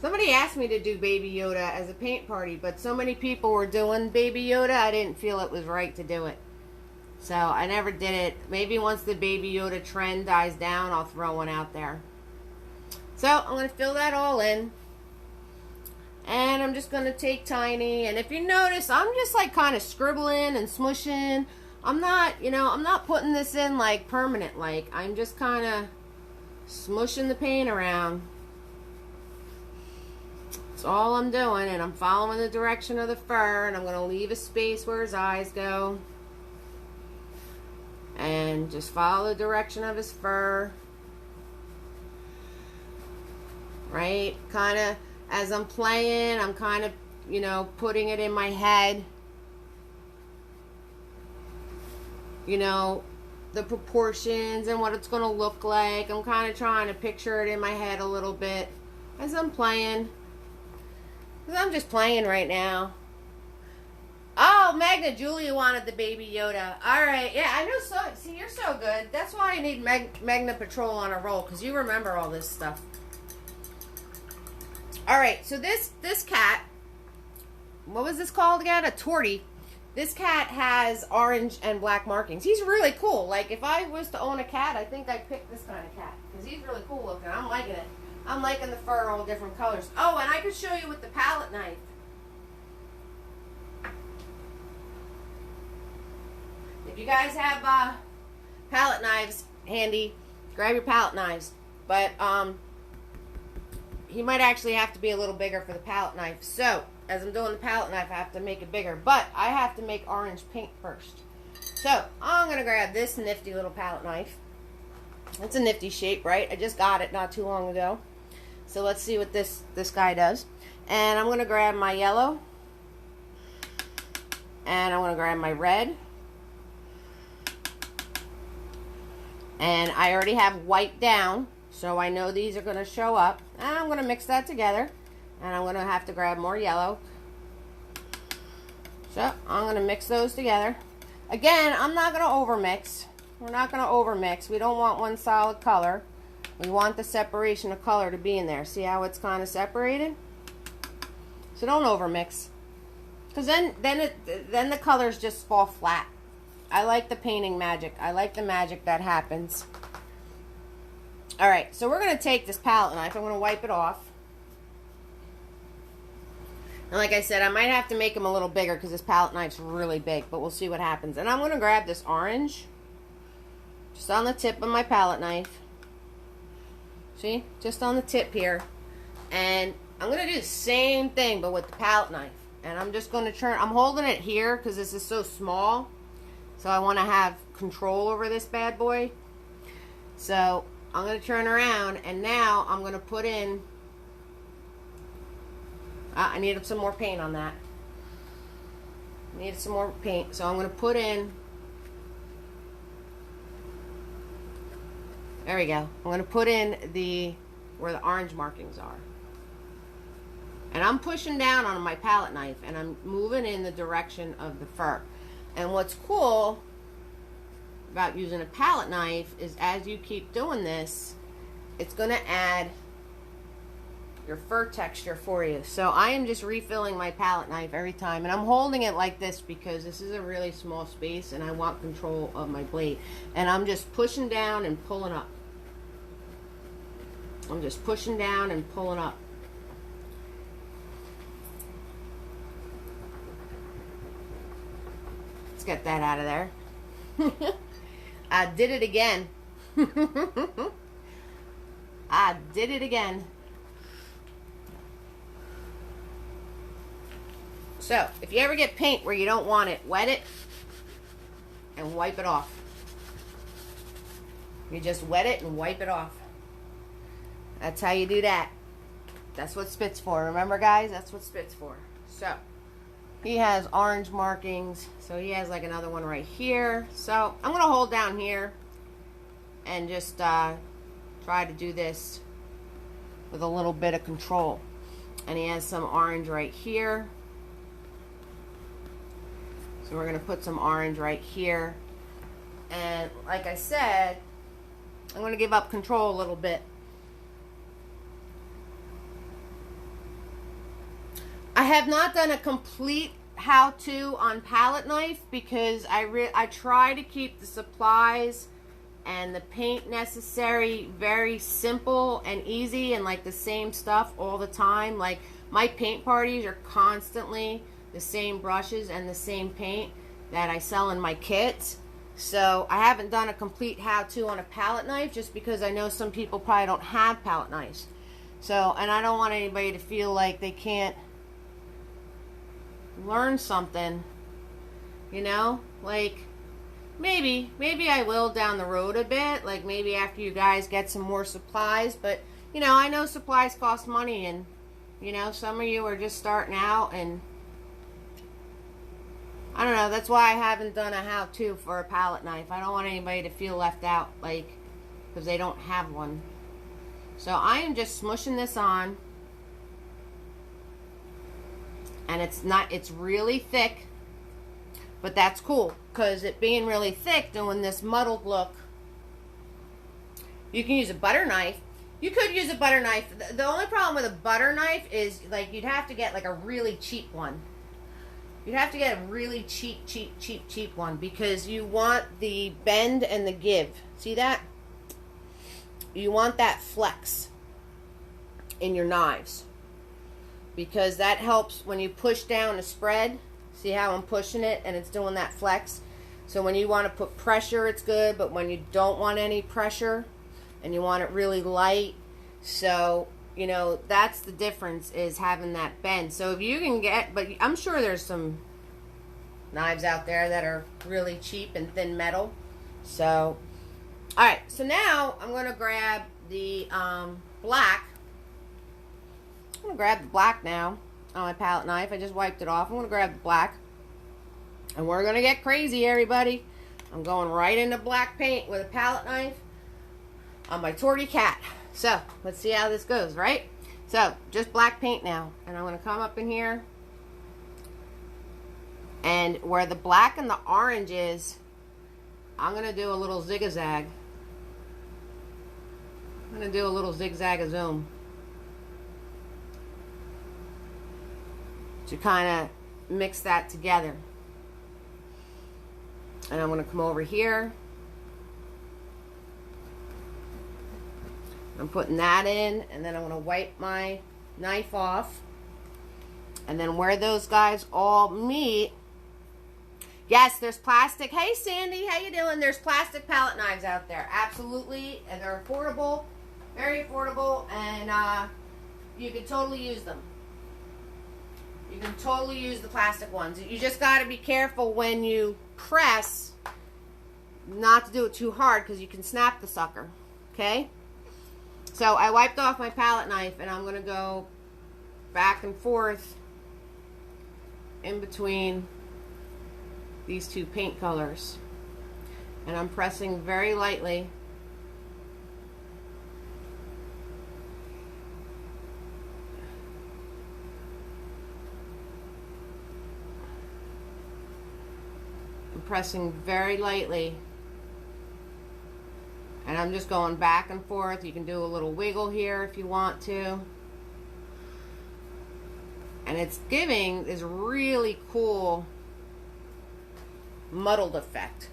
Somebody asked me to do Baby Yoda as a paint party, but so many people were doing Baby Yoda, I didn't feel it was right to do it. So I never did it. Maybe once the Baby Yoda trend dies down, I'll throw one out there. So I'm going to fill that all in. And I'm just going to take tiny. And if you notice, I'm just like kind of scribbling and smushing. I'm not, I'm not putting this in like permanent. Like I'm just kind of smushing the paint around. That's all I'm doing. And I'm following the direction of the fur. And I'm going to leave a space where his eyes go. And just follow the direction of his fur. Right? Kind of. As I'm playing, I'm kind of, putting it in my head. The proportions and what it's going to look like. I'm kind of trying to picture it in my head a little bit as I'm playing. Because I'm just playing right now. Oh, Magna Julia wanted the Baby Yoda. All right. Yeah, I know. So see, you're so good. That's why I need Magna Patrol on a roll. Because you remember all this stuff. Alright, so this cat, what was this called again? A tortie. This cat has orange and black markings. He's really cool. Like, if I was to own a cat, I think I'd pick this kind of cat. Because he's really cool looking. I'm liking it. I'm liking the fur, all different colors. Oh, and I could show you with the palette knife. If you guys have palette knives handy, grab your palette knives. But, he might actually have to be a little bigger for the palette knife. So, as I'm doing the palette knife, I have to make it bigger. But, I have to make orange paint first. So I'm going to grab this nifty little palette knife. It's a nifty shape, right? I just got it not too long ago. So let's see what this guy does. And I'm going to grab my yellow. And I'm going to grab my red. And I already have white down, so I know these are going to show up. And I'm going to mix that together. And I'm going to have to grab more yellow. So I'm going to mix those together. Again, I'm not going to overmix. We're not going to overmix. We don't want one solid color. We want the separation of color to be in there. See how it's kind of separated? So don't overmix. Because then the colors just fall flat. I like the painting magic. I like the magic that happens. Alright, so we're going to take this palette knife. I'm going to wipe it off. And like I said, I might have to make them a little bigger because this palette knife's really big. But we'll see what happens. And I'm going to grab this orange. Just on the tip of my palette knife. See? Just on the tip here. And I'm going to do the same thing but with the palette knife. And I'm just going to turn. I'm holding it here because this is so small. So I want to have control over this bad boy. So I'm going to turn around. And now I'm going to put in. I needed some more paint on that. Needed some more paint. So I'm going to put in. There we go. I'm going to put in where the orange markings are. And I'm pushing down on my palette knife and I'm moving in the direction of the fur. And what's cool about using a palette knife is as you keep doing this, it's going to add your fur texture for you. So I am just refilling my palette knife every time. And I'm holding it like this because this is a really small space and I want control of my blade. And I'm just pushing down and pulling up. I'm just pushing down and pulling up. Let's get that out of there. I did it again. I did it again. So, if you ever get paint where you don't want it, wet it and wipe it off. You just wet it and wipe it off. That's how you do that. That's what spit's for. Remember, guys? That's what spit's for. So, he has orange markings. So, he has like another one right here. So, I'm going to hold down here and just try to do this with a little bit of control. And he has some orange right here. So, we're going to put some orange right here. And like I said, I'm going to give up control a little bit. I have not done a complete how-to on palette knife because I try to keep the supplies and the paint necessary very simple and easy and like the same stuff all the time. Like my paint parties are constantly the same brushes and the same paint that I sell in my kits. So I haven't done a complete how-to on a palette knife just because I know some people probably don't have palette knives. So, and I don't want anybody to feel like they can't learn something, you know, like maybe I will down the road a bit, like maybe after you guys get some more supplies, but you know, I know supplies cost money and you know, some of you are just starting out and I don't know, that's why I haven't done a how-to for a palette knife. I don't want anybody to feel left out like because they don't have one. So I am just smushing this on. And it's really thick, but that's cool because it being really thick, doing this muddled look. You can use a butter knife. You could use a butter knife. The only problem with a butter knife is like you'd have to get like a really cheap one. You'd have to get a really cheap one because you want the bend and the give. See that? You want that flex in your knives. Because that helps when you push down a spread. See how I'm pushing it and it's doing that flex. So when you want to put pressure, it's good. But when you don't want any pressure and you want it really light. So, you know, that's the difference is having that bend. So if you can get, but I'm sure there's some knives out there that are really cheap and thin metal. So, alright, so now I'm going to grab the black. I'm going to grab the black now on my palette knife. I just wiped it off. I'm going to grab the black. And we're going to get crazy, everybody. I'm going right into black paint with a palette knife on my Torty cat. So, let's see how this goes, right? So, just black paint now. And I'm going to come up in here. And where the black and the orange is, I'm going to do a little zigzag. I'm going to do a little zigzag-a-zoom to kind of mix that together. And I'm going to come over here. I'm putting that in, and then I'm going to wipe my knife off. And then where those guys all meet, yes, there's plastic. Hey, Sandy, how you doing? There's plastic palette knives out there. Absolutely. And they're affordable, very affordable, and you can totally use them. You can totally use the plastic ones. You just got to be careful when you press not to do it too hard because you can snap the sucker. Okay? So I wiped off my palette knife, and I'm going to go back and forth in between these two paint colors. And I'm pressing very lightly. I'm pressing very lightly. And I'm just going back and forth. You can do a little wiggle here if you want to. And it's giving this really cool muddled effect.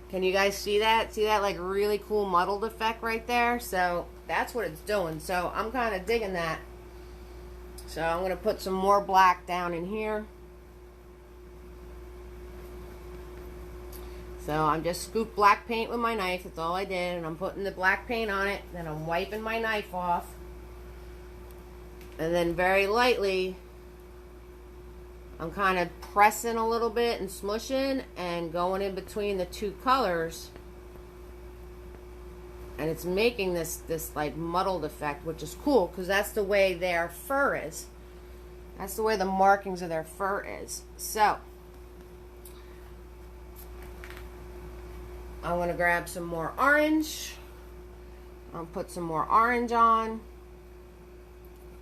Can you guys see that? See that like really cool muddled effect right there? So that's what it's doing. So I'm kind of digging that. So I'm going to put some more black down in here. So I'm just scooped black paint with my knife. That's all I did. And I'm putting the black paint on it. Then I'm wiping my knife off. And then very lightly, I'm kind of pressing a little bit and smushing and going in between the two colors. And it's making this like muddled effect, which is cool because that's the way their fur is. That's the way the markings of their fur is. So I'm going to grab some more orange. I'll put some more orange on.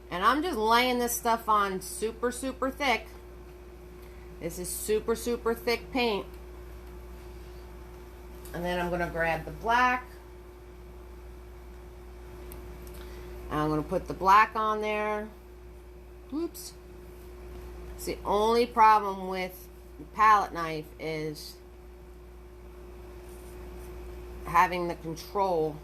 And I'm just laying this stuff on super, super thick. This is super, super thick paint. And then I'm going to grab the black. And I'm going to put the black on there. Oops. It's the only problem with the palette knife is having the control.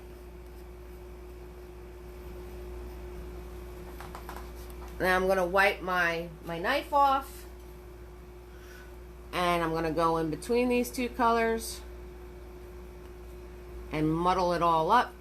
Now I'm going to wipe my knife off. And I'm going to go in between these two colors and muddle it all up.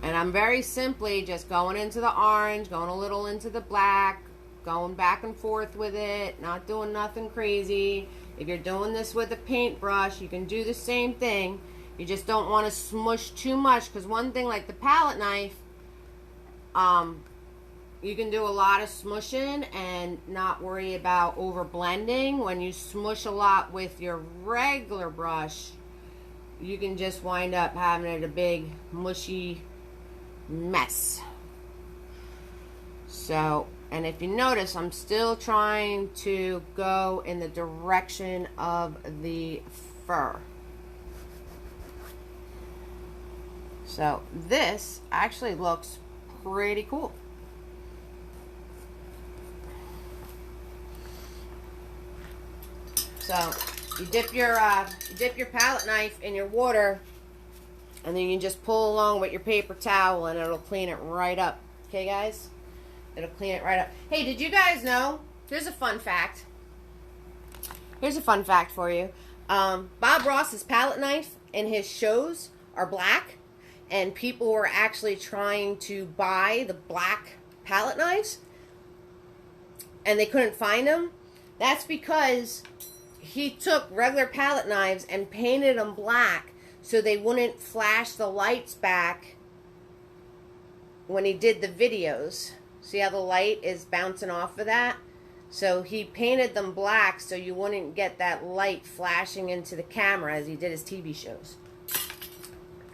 And I'm very simply just going into the orange, going a little into the black, going back and forth with it, not doing nothing crazy. If you're doing this with a paintbrush, you can do the same thing. You just don't want to smush too much, because one thing like the palette knife, you can do a lot of smushing and not worry about over blending. When you smush a lot with your regular brush, you can just wind up having it a big mushy mess. So, and if you notice, I'm still trying to go in the direction of the fur. So this actually looks pretty cool. So you dip your palette knife in your water, and then you just pull along with your paper towel, and it'll clean it right up. Okay, guys? It'll clean it right up. Hey, did you guys know? Here's a fun fact. Here's a fun fact for you. Bob Ross's palette knife in his shows are black, and people were actually trying to buy the black palette knives and they couldn't find them, that's because he took regular palette knives and painted them black so they wouldn't flash the lights back when he did the videos. See how the light is bouncing off of that? So he painted them black so you wouldn't get that light flashing into the camera as he did his TV shows.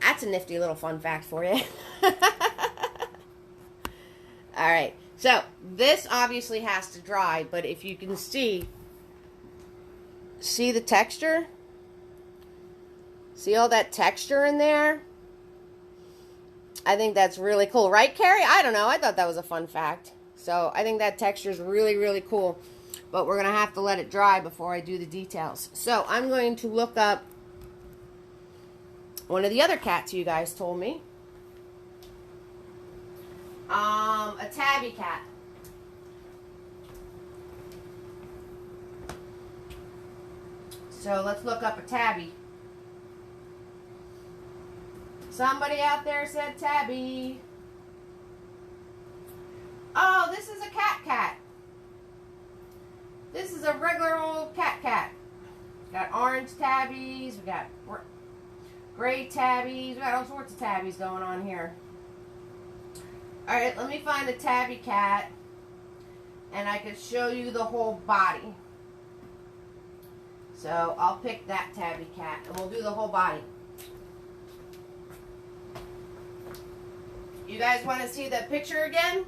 That's a nifty little fun fact for you. Alright, so this obviously has to dry, but if you can see the texture? See all that texture in there? I think that's really cool. Right, Carrie? I don't know. I thought that was a fun fact. So I think that texture is really, really cool. But we're going to have to let it dry before I do the details. So I'm going to look up one of the other cats you guys told me. A tabby cat. So let's look up a tabby. Somebody out there said tabby. Oh, this is a cat. This is a regular old cat. Got orange tabbies. We got gray tabbies. We got all sorts of tabbies going on here. Alright, let me find a tabby cat. And I can show you the whole body. So I'll pick that tabby cat. And we'll do the whole body. You guys want to see the picture again?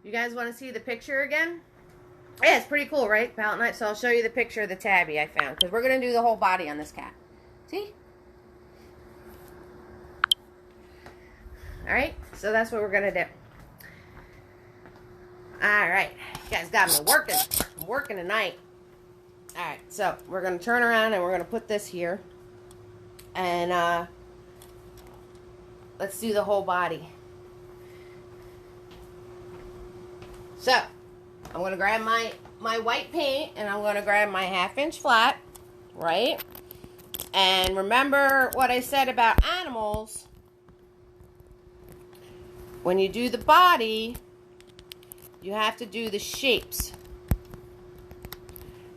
You guys want to see the picture again? Yeah, it's pretty cool, right? Palette knife. So I'll show you the picture of the tabby I found. Because we're going to do the whole body on this cat. See? Alright, so that's what we're going to do. Alright, you guys got me working. I'm working tonight. Alright, so we're going to turn around and we're going to put this here. And let's do the whole body. So, I'm going to grab my white paint and I'm going to grab my 1/2 inch flat, right? And remember what I said about animals. When you do the body, you have to do the shapes.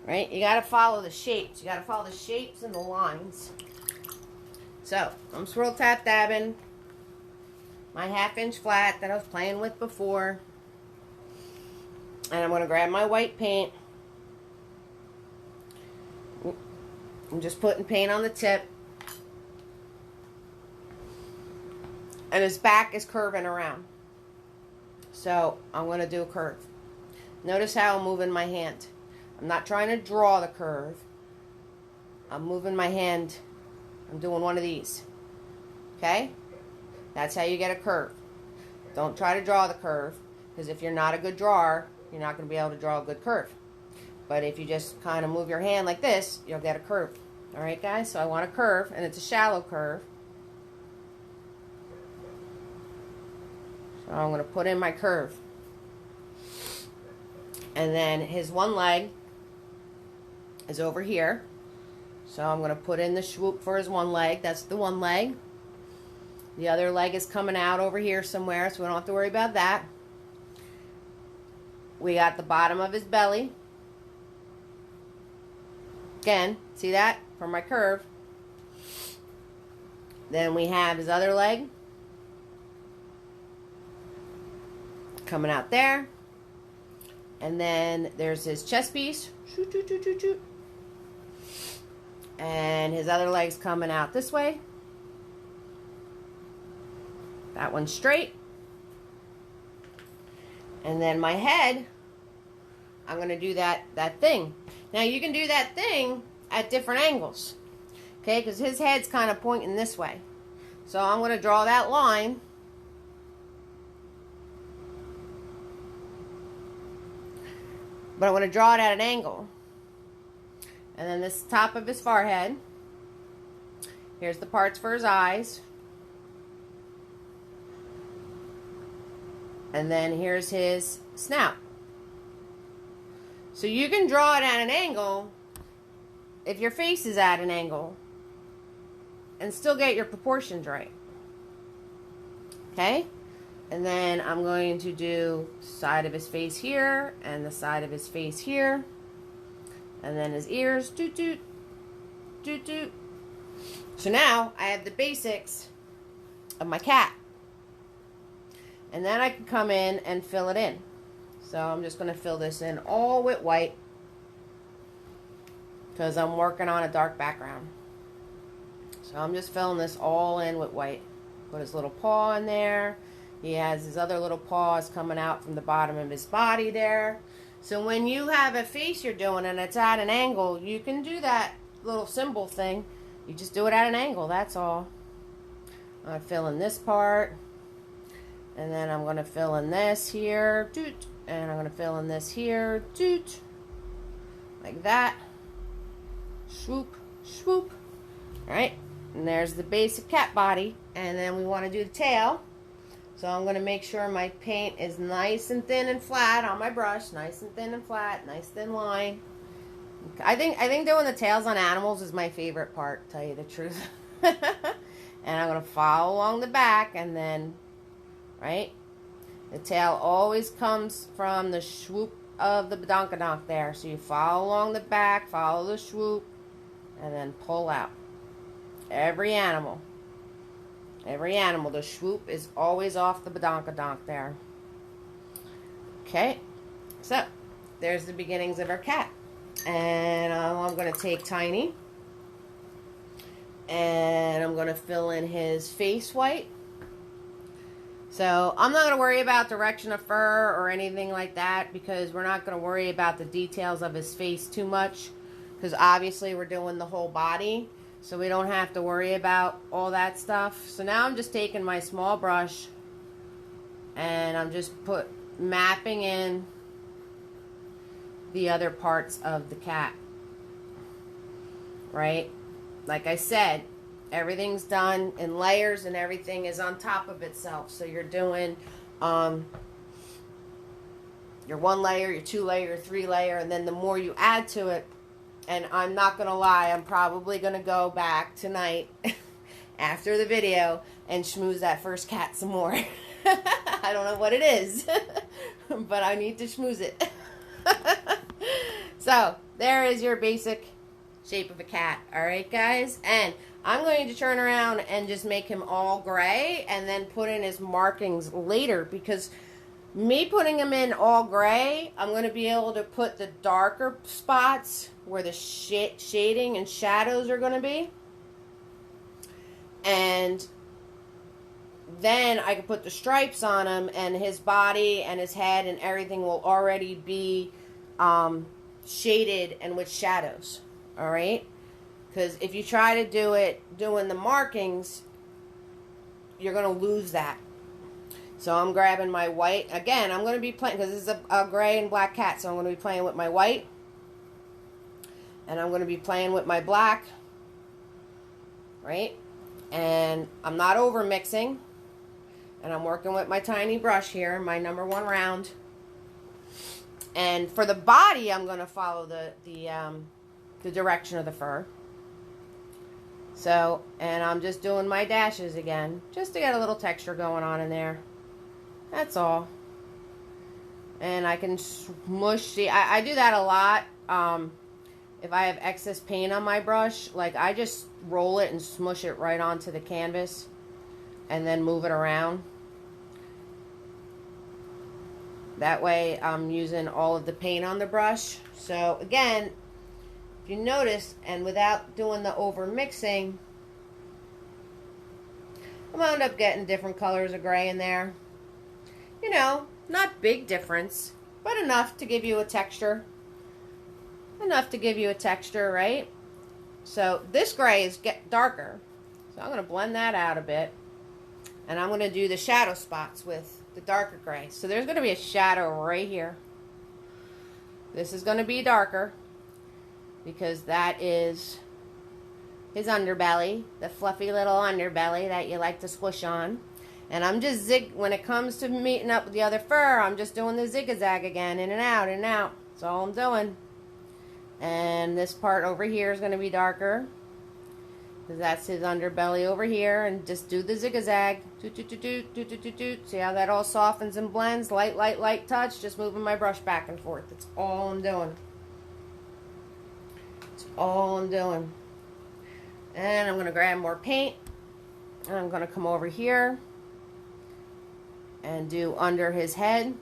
Right? You got to follow the shapes. You got to follow the shapes and the lines. So, I'm swirl tap dabbing my 1/2 inch flat that I was playing with before. And I'm going to grab my white paint. I'm just putting paint on the tip. And his back is curving around. So, I'm going to do a curve. Notice how I'm moving my hand. I'm not trying to draw the curve. I'm moving my hand. I'm doing one of these. Okay? That's how you get a curve. Don't try to draw the curve. Because if you're not a good drawer, you're not going to be able to draw a good curve. But if you just kind of move your hand like this, you'll get a curve. Alright guys? So I want a curve. And it's a shallow curve. So I'm going to put in my curve. And then his one leg is over here. So I'm going to put in the swoop for his one leg. That's the one leg. The other leg is coming out over here somewhere, so we don't have to worry about that. We got the bottom of his belly. Again, see that? For my curve. Then we have his other leg. Coming out there. And then there's his chest piece. Shoot, shoot, shoot, shoot, shoot. And his other leg's coming out this way. That one's straight. And then my head, I'm going to do that thing. Now you can do that thing at different angles. Okay, because his head's kind of pointing this way. So I'm going to draw that line. But I'm going to draw it at an angle. And then this top of his forehead. Here's the parts for his eyes. And then here's his snout. So you can draw it at an angle if your face is at an angle and still get your proportions right. Okay? And then I'm going to do the side of his face here and the side of his face here. And then his ears. Doot, doot, doot, doot. So now I have the basics of my cat. And then I can come in and fill it in. So I'm just going to fill this in all with white because I'm working on a dark background. So I'm just filling this all in with white. Put his little paw in there. He has his other little paws coming out from the bottom of his body there. So when you have a face you're doing and it's at an angle, you can do that little symbol thing. You just do it at an angle, that's all. I'm going to fill in this part. And then I'm going to fill in this here. Doot. And I'm going to fill in this here. Doot. Like that. Swoop. Swoop. Alright. And there's the basic cat body. And then we want to do the tail. So I'm going to make sure my paint is nice and thin and flat on my brush. Nice and thin and flat. Nice thin line. I think doing the tails on animals is my favorite part, to tell you the truth. And I'm going to follow along the back and then, right? The tail always comes from the swoop of the badonkadonk there. So you follow along the back, follow the swoop, and then pull out. Every animal, the swoop is always off the badonkadonk there. Okay, so there's the beginnings of our cat. And I'm going to take Tiny, and I'm going to fill in his face white. So I'm not going to worry about direction of fur or anything like that because we're not going to worry about the details of his face too much because obviously we're doing the whole body. So we don't have to worry about all that stuff. So now I'm just taking my small brush and I'm just mapping in the other parts of the cat. Right? Like I said, everything's done in layers and everything is on top of itself. So you're doing your 1 layer, your 2 layer, your 3 layer, and then the more you add to it. And I'm not going to lie, I'm probably going to go back tonight after the video and schmooze that first cat some more. I don't know what it is, but I need to schmooze it. So, there is your basic shape of a cat. Alright, guys? And I'm going to turn around and just make him all gray and then put in his markings later because me putting him in all gray, I'm going to be able to put the darker spots where the shading and shadows are going to be. And then I can put the stripes on him and his body and his head and everything will already be shaded and with shadows. Alright? Because if you try to do it doing the markings, you're going to lose that. So I'm grabbing my white. Again, I'm going to be playing, because this is a gray and black cat, so I'm going to be playing with my white. And I'm going to be playing with my black. Right? And I'm not over mixing. And I'm working with my tiny brush here, my number 1 round. And for the body, I'm going to follow the direction of the fur. So, and I'm just doing my dashes again, just to get a little texture going on in there. That's all. And I can smush, see, I do that a lot. If I have excess paint on my brush, like I just roll it and smush it right onto the canvas and then move it around. That way I'm using all of the paint on the brush. So again, if you notice, and without doing the over mixing, I wound up getting different colors of gray in there. You know, not big difference, but enough to give you a texture. Enough to give you a texture, right? So this gray is darker. So I'm going to blend that out a bit. And I'm going to do the shadow spots with the darker gray. So there's going to be a shadow right here. This is going to be darker because that is his underbelly, the fluffy little underbelly that you like to squish on. And I'm just when it comes to meeting up with the other fur, I'm just doing the zigzag again, in and out, in and out. That's all I'm doing. And this part over here is going to be darker. because that's his underbelly over here, and just do the zigzag. See how that all softens and blends? Light, light, light touch, just moving my brush back and forth. That's all I'm doing. That's all I'm doing. And I'm going to grab more paint, and I'm going to come over here and do under his head.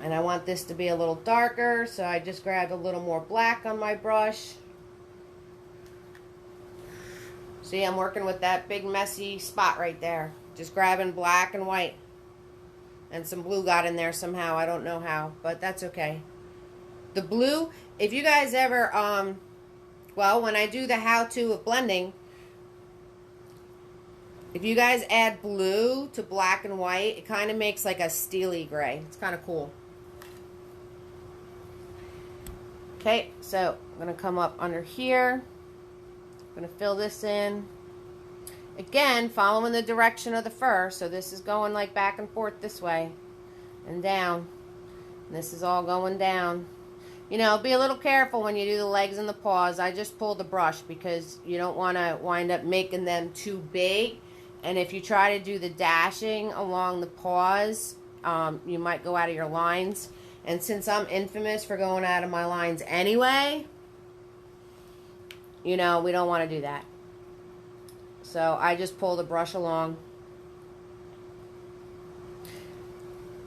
And I want this to be a little darker, so I just grabbed a little more black on my brush. See, I'm working with that big messy spot right there. Just grabbing black and white. And some blue got in there somehow. I don't know how, but that's okay. The blue, if you guys ever, well, when I do the how-to of blending, if you guys add blue to black and white, it kind of makes like a steely gray. It's kind of cool. Okay, so I'm going to come up under here. I'm going to fill this in. Again, following the direction of the fur. So this is going like back and forth this way and down. And this is all going down. You know, be a little careful when you do the legs and the paws. I just pulled the brush because you don't want to wind up making them too big. And if you try to do the dashing along the paws, you might go out of your lines. And since I'm infamous for going out of my lines anyway, you know, we don't want to do that. So I just pull the brush along.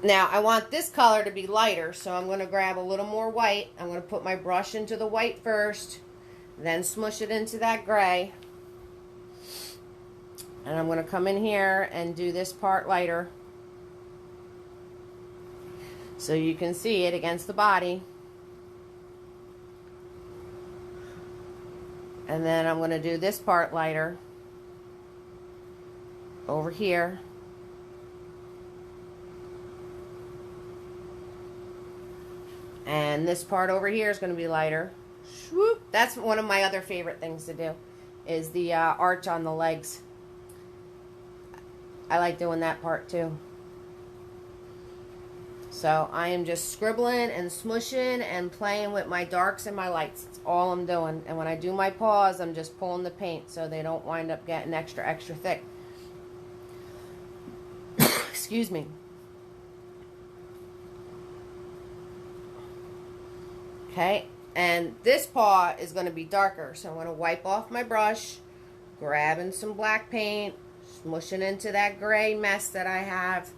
Now, I want this color to be lighter, so I'm going to grab a little more white. I'm going to put my brush into the white first, then smush it into that gray. And I'm going to come in here and do this part lighter, so you can see it against the body. And then I'm going to do this part lighter over here. And this part over here is going to be lighter. Swoop. That's one of my other favorite things to do, is the arch on the legs. I like doing that part too. So I am just scribbling and smushing and playing with my darks and my lights. That's all I'm doing. And when I do my paws, I'm just pulling the paint so they don't wind up getting extra thick. Excuse me. Okay, and this paw is going to be darker. So I'm going to wipe off my brush, grabbing some black paint, smushing into that gray mess that I have.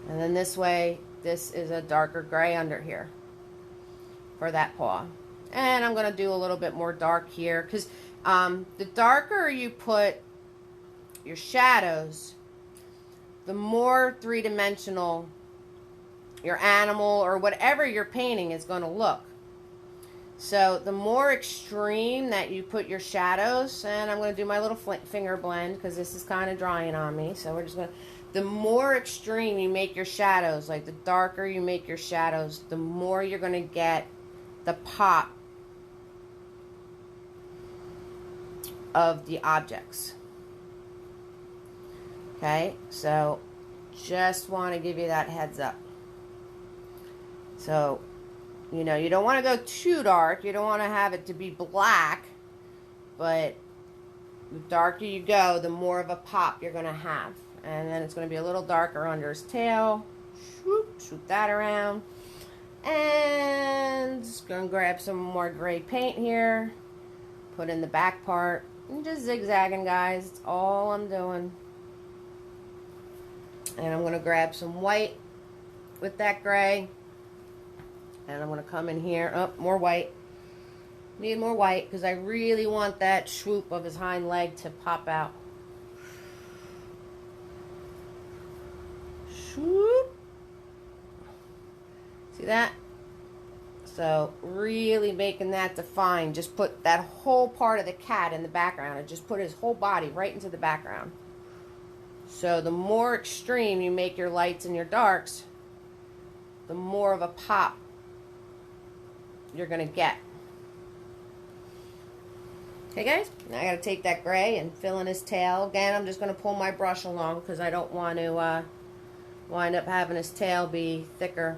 And then this way, this is a darker gray under here for that paw. And I'm going to do a little bit more dark here, because the darker you put your shadows, the more three-dimensional your animal or whatever you're painting is going to look. So the more extreme that you put your shadows, and I'm going to do my little finger blend because this is kind of drying on me. So we're just going to, the more extreme you make your shadows, like the darker you make your shadows, the more you're going to get the pop of the objects. Okay, so just want to give you that heads up. So, you know, you don't want to go too dark. You don't want to have it to be black. But the darker you go, the more of a pop you're going to have. And then it's going to be a little darker under his tail. Shoot that around. And just going to grab some more gray paint here. Put in the back part. And just zigzagging, guys. That's all I'm doing. And I'm going to grab some white with that gray. And I'm going to come in here. Oh, more white. Need more white because I really want that swoop of his hind leg to pop out. Swoop. See that? So really making that define. Just put that whole part of the cat in the background. And just put his whole body right into the background. So the more extreme you make your lights and your darks, the more of a pop you're going to get. Okay, guys? Now I got to take that gray and fill in his tail. Again, I'm just going to pull my brush along because I don't want to wind up having his tail be thicker.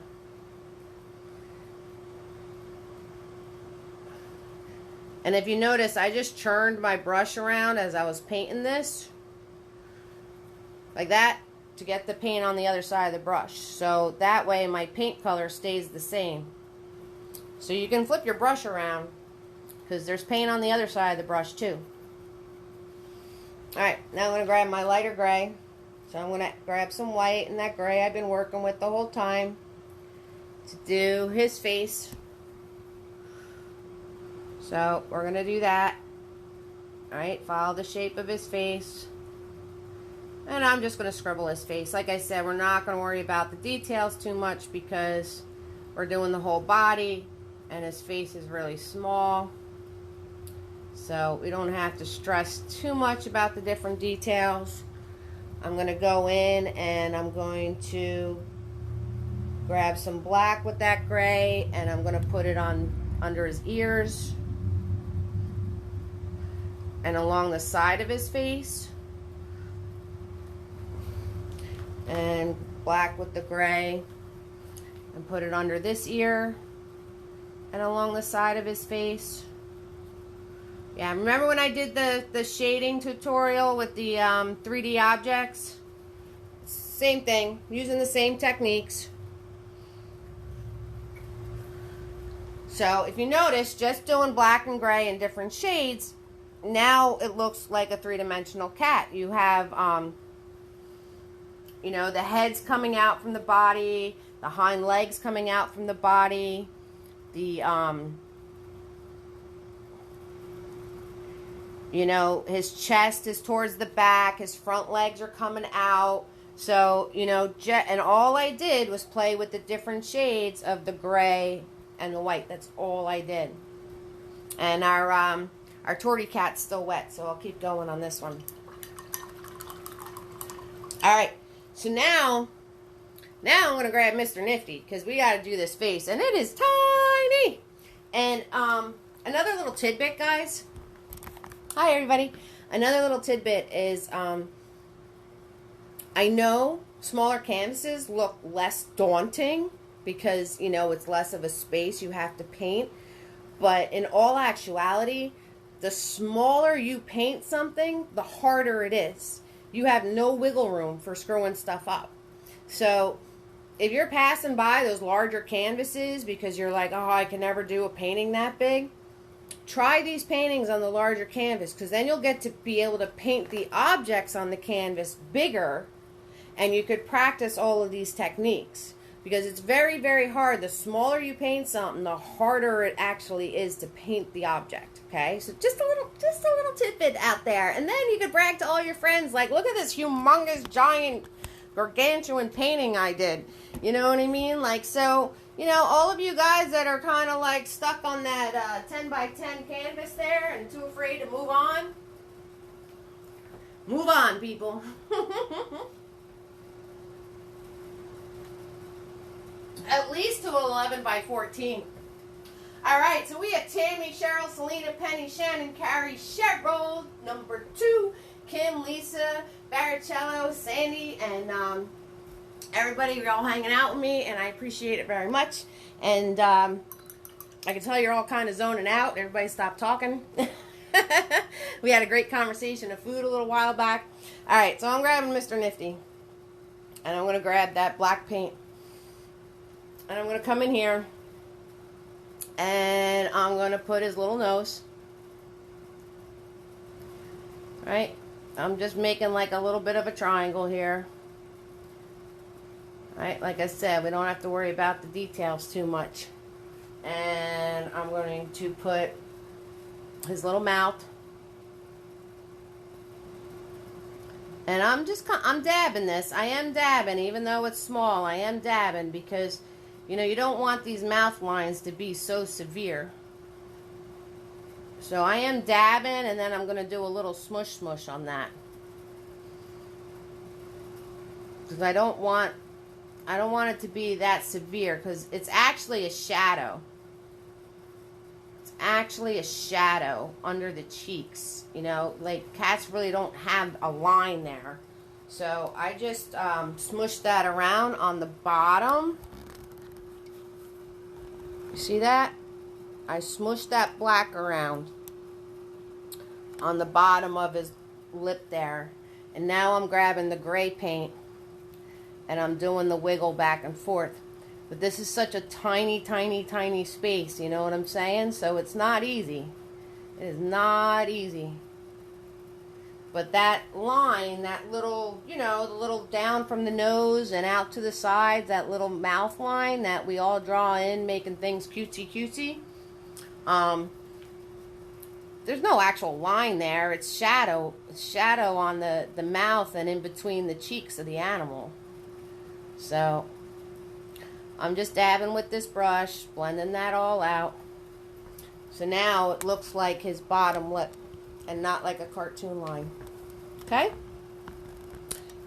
And if you notice, I just churned my brush around as I was painting this. Like that, to get the paint on the other side of the brush. So that way my paint color stays the same. So you can flip your brush around, because there's paint on the other side of the brush too. Alright, now I'm going to grab my lighter gray. So I'm going to grab some white and that gray I've been working with the whole time to do his face. So we're going to do that. Alright, follow the shape of his face. And I'm just going to scribble his face. Like I said, we're not going to worry about the details too much because we're doing the whole body and his face is really small. So we don't have to stress too much about the different details. I'm going to go in and I'm going to grab some black with that gray and I'm going to put it on under his ears and along the side of his face. And black with the gray and put it under this ear and along the side of his face. Yeah, remember when I did the shading tutorial with the 3D objects? Same thing, using the same techniques. So if you notice, just doing black and gray in different shades, now it looks like a three-dimensional cat. You have you know, the head's coming out from the body, the hind legs coming out from the body, the you know, his chest is towards the back, his front legs are coming out. So, you know, and all I did was play with the different shades of the gray and the white. That's all I did. And our tortie cat's still wet, so I'll keep going on this one. All right, so now I'm going to grab Mr. Nifty because we got to do this face, and it is tiny. And another little tidbit, guys. Hi, everybody. Another little tidbit is I know smaller canvases look less daunting because, you know, it's less of a space you have to paint. But in all actuality, the smaller you paint something, the harder it is. You have no wiggle room for screwing stuff up. So if you're passing by those larger canvases because you're like, oh, I can never do a painting that big, try these paintings on the larger canvas, because then you'll get to be able to paint the objects on the canvas bigger, and you could practice all of these techniques, because it's very, very hard. The smaller you paint something, the harder it actually is to paint the object. Okay, so just a little tidbit out there, and then you could brag to all your friends, like, look at this humongous, giant, gargantuan painting I did. You know what I mean? Like, so, you know, all of you guys that are kind of like stuck on that 10 by 10 canvas there and too afraid to move on, people. At least to 11 by 14. All right, so we have Tammy, Cheryl, Selena, Penny, Shannon, Carrie, Cheryl, number 2, Kim, Lisa, Baricello, Sandy, and everybody. You're all hanging out with me, and I appreciate it very much. And I can tell you're all kind of zoning out. Everybody stopped talking. We had a great conversation of food a little while back. All right, so I'm grabbing Mr. Nifty, and I'm going to grab that black paint. And I'm going to come in here, and I'm going to put his little nose. Right? I'm just making like a little bit of a triangle here. Right? Like I said, we don't have to worry about the details too much. And I'm going to put his little mouth. And I'm dabbing this. I am dabbing, even though it's small. I am dabbing because, you know, you don't want these mouth lines to be so severe. So I am dabbing, and then I'm going to do a little smush on that. Because I don't want it to be that severe, because it's actually a shadow. It's actually a shadow under the cheeks. You know, like cats really don't have a line there. So I just smushed that around on the bottom. You see that? I smushed that black around. on the bottom of his lip there. And now I'm grabbing the gray paint and I'm doing the wiggle back and forth. But this is such a tiny, tiny, tiny space, you know what I'm saying? So it's not easy. It is not easy. But that line, that little, you know, the little down from the nose and out to the sides, that little mouth line that we all draw in, making things cutesy cutesy. There's no actual line there. It's shadow. It's shadow on the mouth and in between the cheeks of the animal. So I'm just dabbing with this brush, blending that all out. So now it looks like his bottom lip and not like a cartoon line. Okay?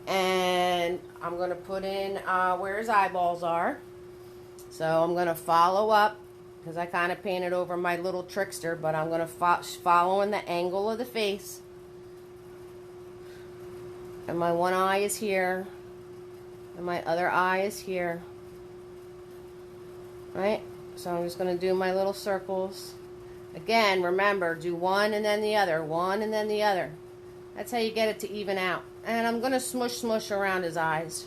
And I'm going to put in where his eyeballs are. So I'm going to follow up, because I kind of painted over my little trickster, but I'm going to follow in the angle of the face. And my one eye is here. And my other eye is here. Right? So I'm just going to do my little circles. Again, remember, do one and then the other. One and then the other. That's how you get it to even out. And I'm going to smush around his eyes.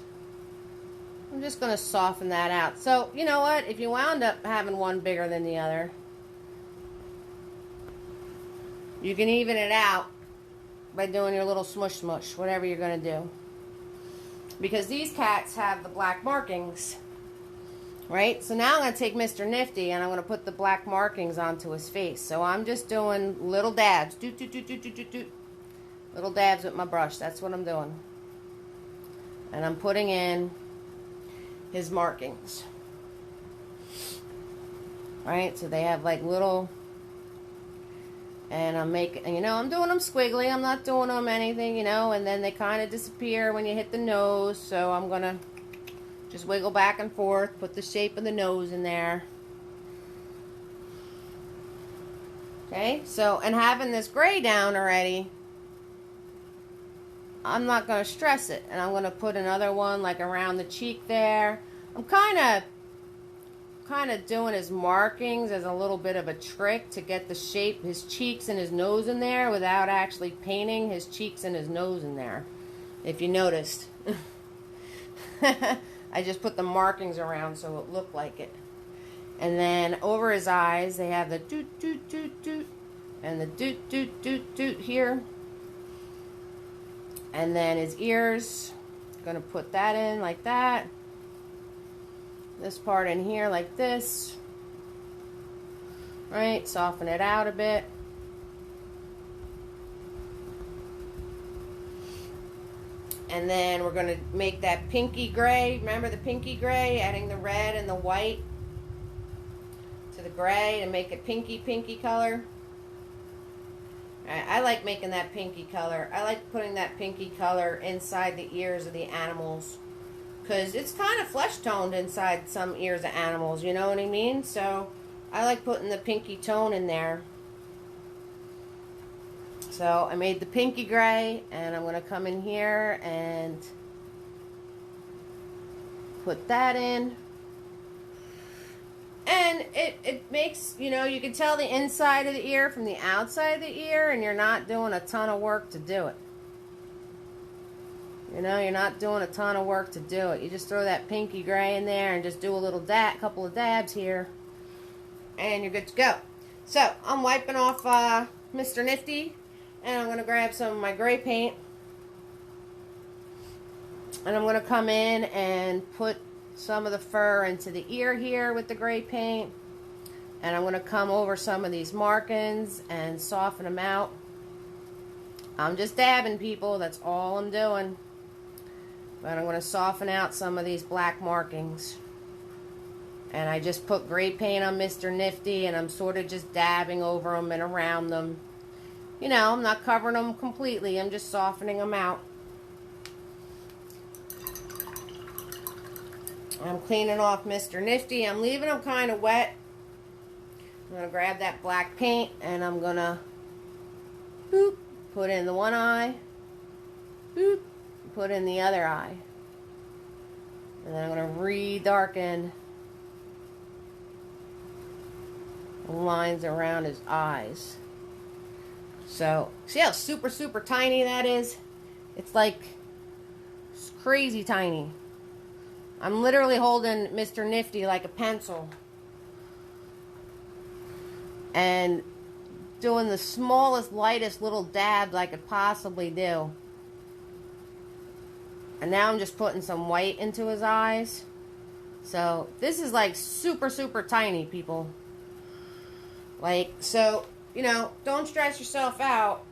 I'm just going to soften that out. So, you know what? If you wound up having one bigger than the other, you can even it out by doing your little smush, whatever you're going to do. Because these cats have the black markings. Right? So now I'm going to take Mr. Nifty and I'm going to put the black markings onto his face. So I'm just doing little dabs. Little dabs with my brush. That's what I'm doing. And I'm putting in his markings. Right? So they have like little... And I'm making, you know, I'm doing them squiggly. I'm not doing them anything, you know. And then they kind of disappear when you hit the nose. So I'm going to just wiggle back and forth. Put the shape of the nose in there. Okay? So, and having this gray down already, I'm not going to stress it. And I'm going to put another one like around the cheek there. I'm kind of doing his markings as a little bit of a trick to get the shape, his cheeks and his nose in there without actually painting his cheeks and his nose in there. If you noticed. I just put the markings around so it looked like it. And then over his eyes, they have the doot, doot, doot, doot. And the doot, doot, doot, doot here. And then his ears, going to put that in like that. This part in here like this. Right, soften it out a bit. And then we're going to make that pinky gray. Remember the pinky gray? Adding the red and the white to the gray to make it pinky color. I like making that pinky color. I like putting that pinky color inside the ears of the animals. Because it's kind of flesh toned inside some ears of animals, you know what I mean? So I like putting the pinky tone in there. So I made the pinky gray, and I'm going to come in here and put that in. And it makes, you know, you can tell the inside of the ear from the outside of the ear, and you're not doing a ton of work to do it. You know, you're not doing a ton of work to do it. You just throw that pinky gray in there and just do a little couple of dabs here, and you're good to go. So I'm wiping off Mr. Nifty, and I'm going to grab some of my gray paint, and I'm going to come in and put some of the fur into the ear here with the gray paint, and I'm going to come over some of these markings and soften them out. I'm just dabbing, people. That's all I'm doing. But I'm going to soften out some of these black markings. And I just put gray paint on Mr. Nifty, and I'm sort of just dabbing over them and around them. You know, I'm not covering them completely. I'm just softening them out. I'm cleaning off Mr. Nifty. I'm leaving him kind of wet. I'm going to grab that black paint, and I'm going to boop, put in the one eye. Boop. Put in the other eye. And then I'm going to re-darken the lines around his eyes. So, see how super, super tiny that is? It's like, it's crazy tiny. I'm literally holding Mr. Nifty like a pencil. And doing the smallest, lightest little dabs I could possibly do. And now I'm just putting some white into his eyes. So, this is like super, super tiny, people. Like, so, you know, don't stress yourself out.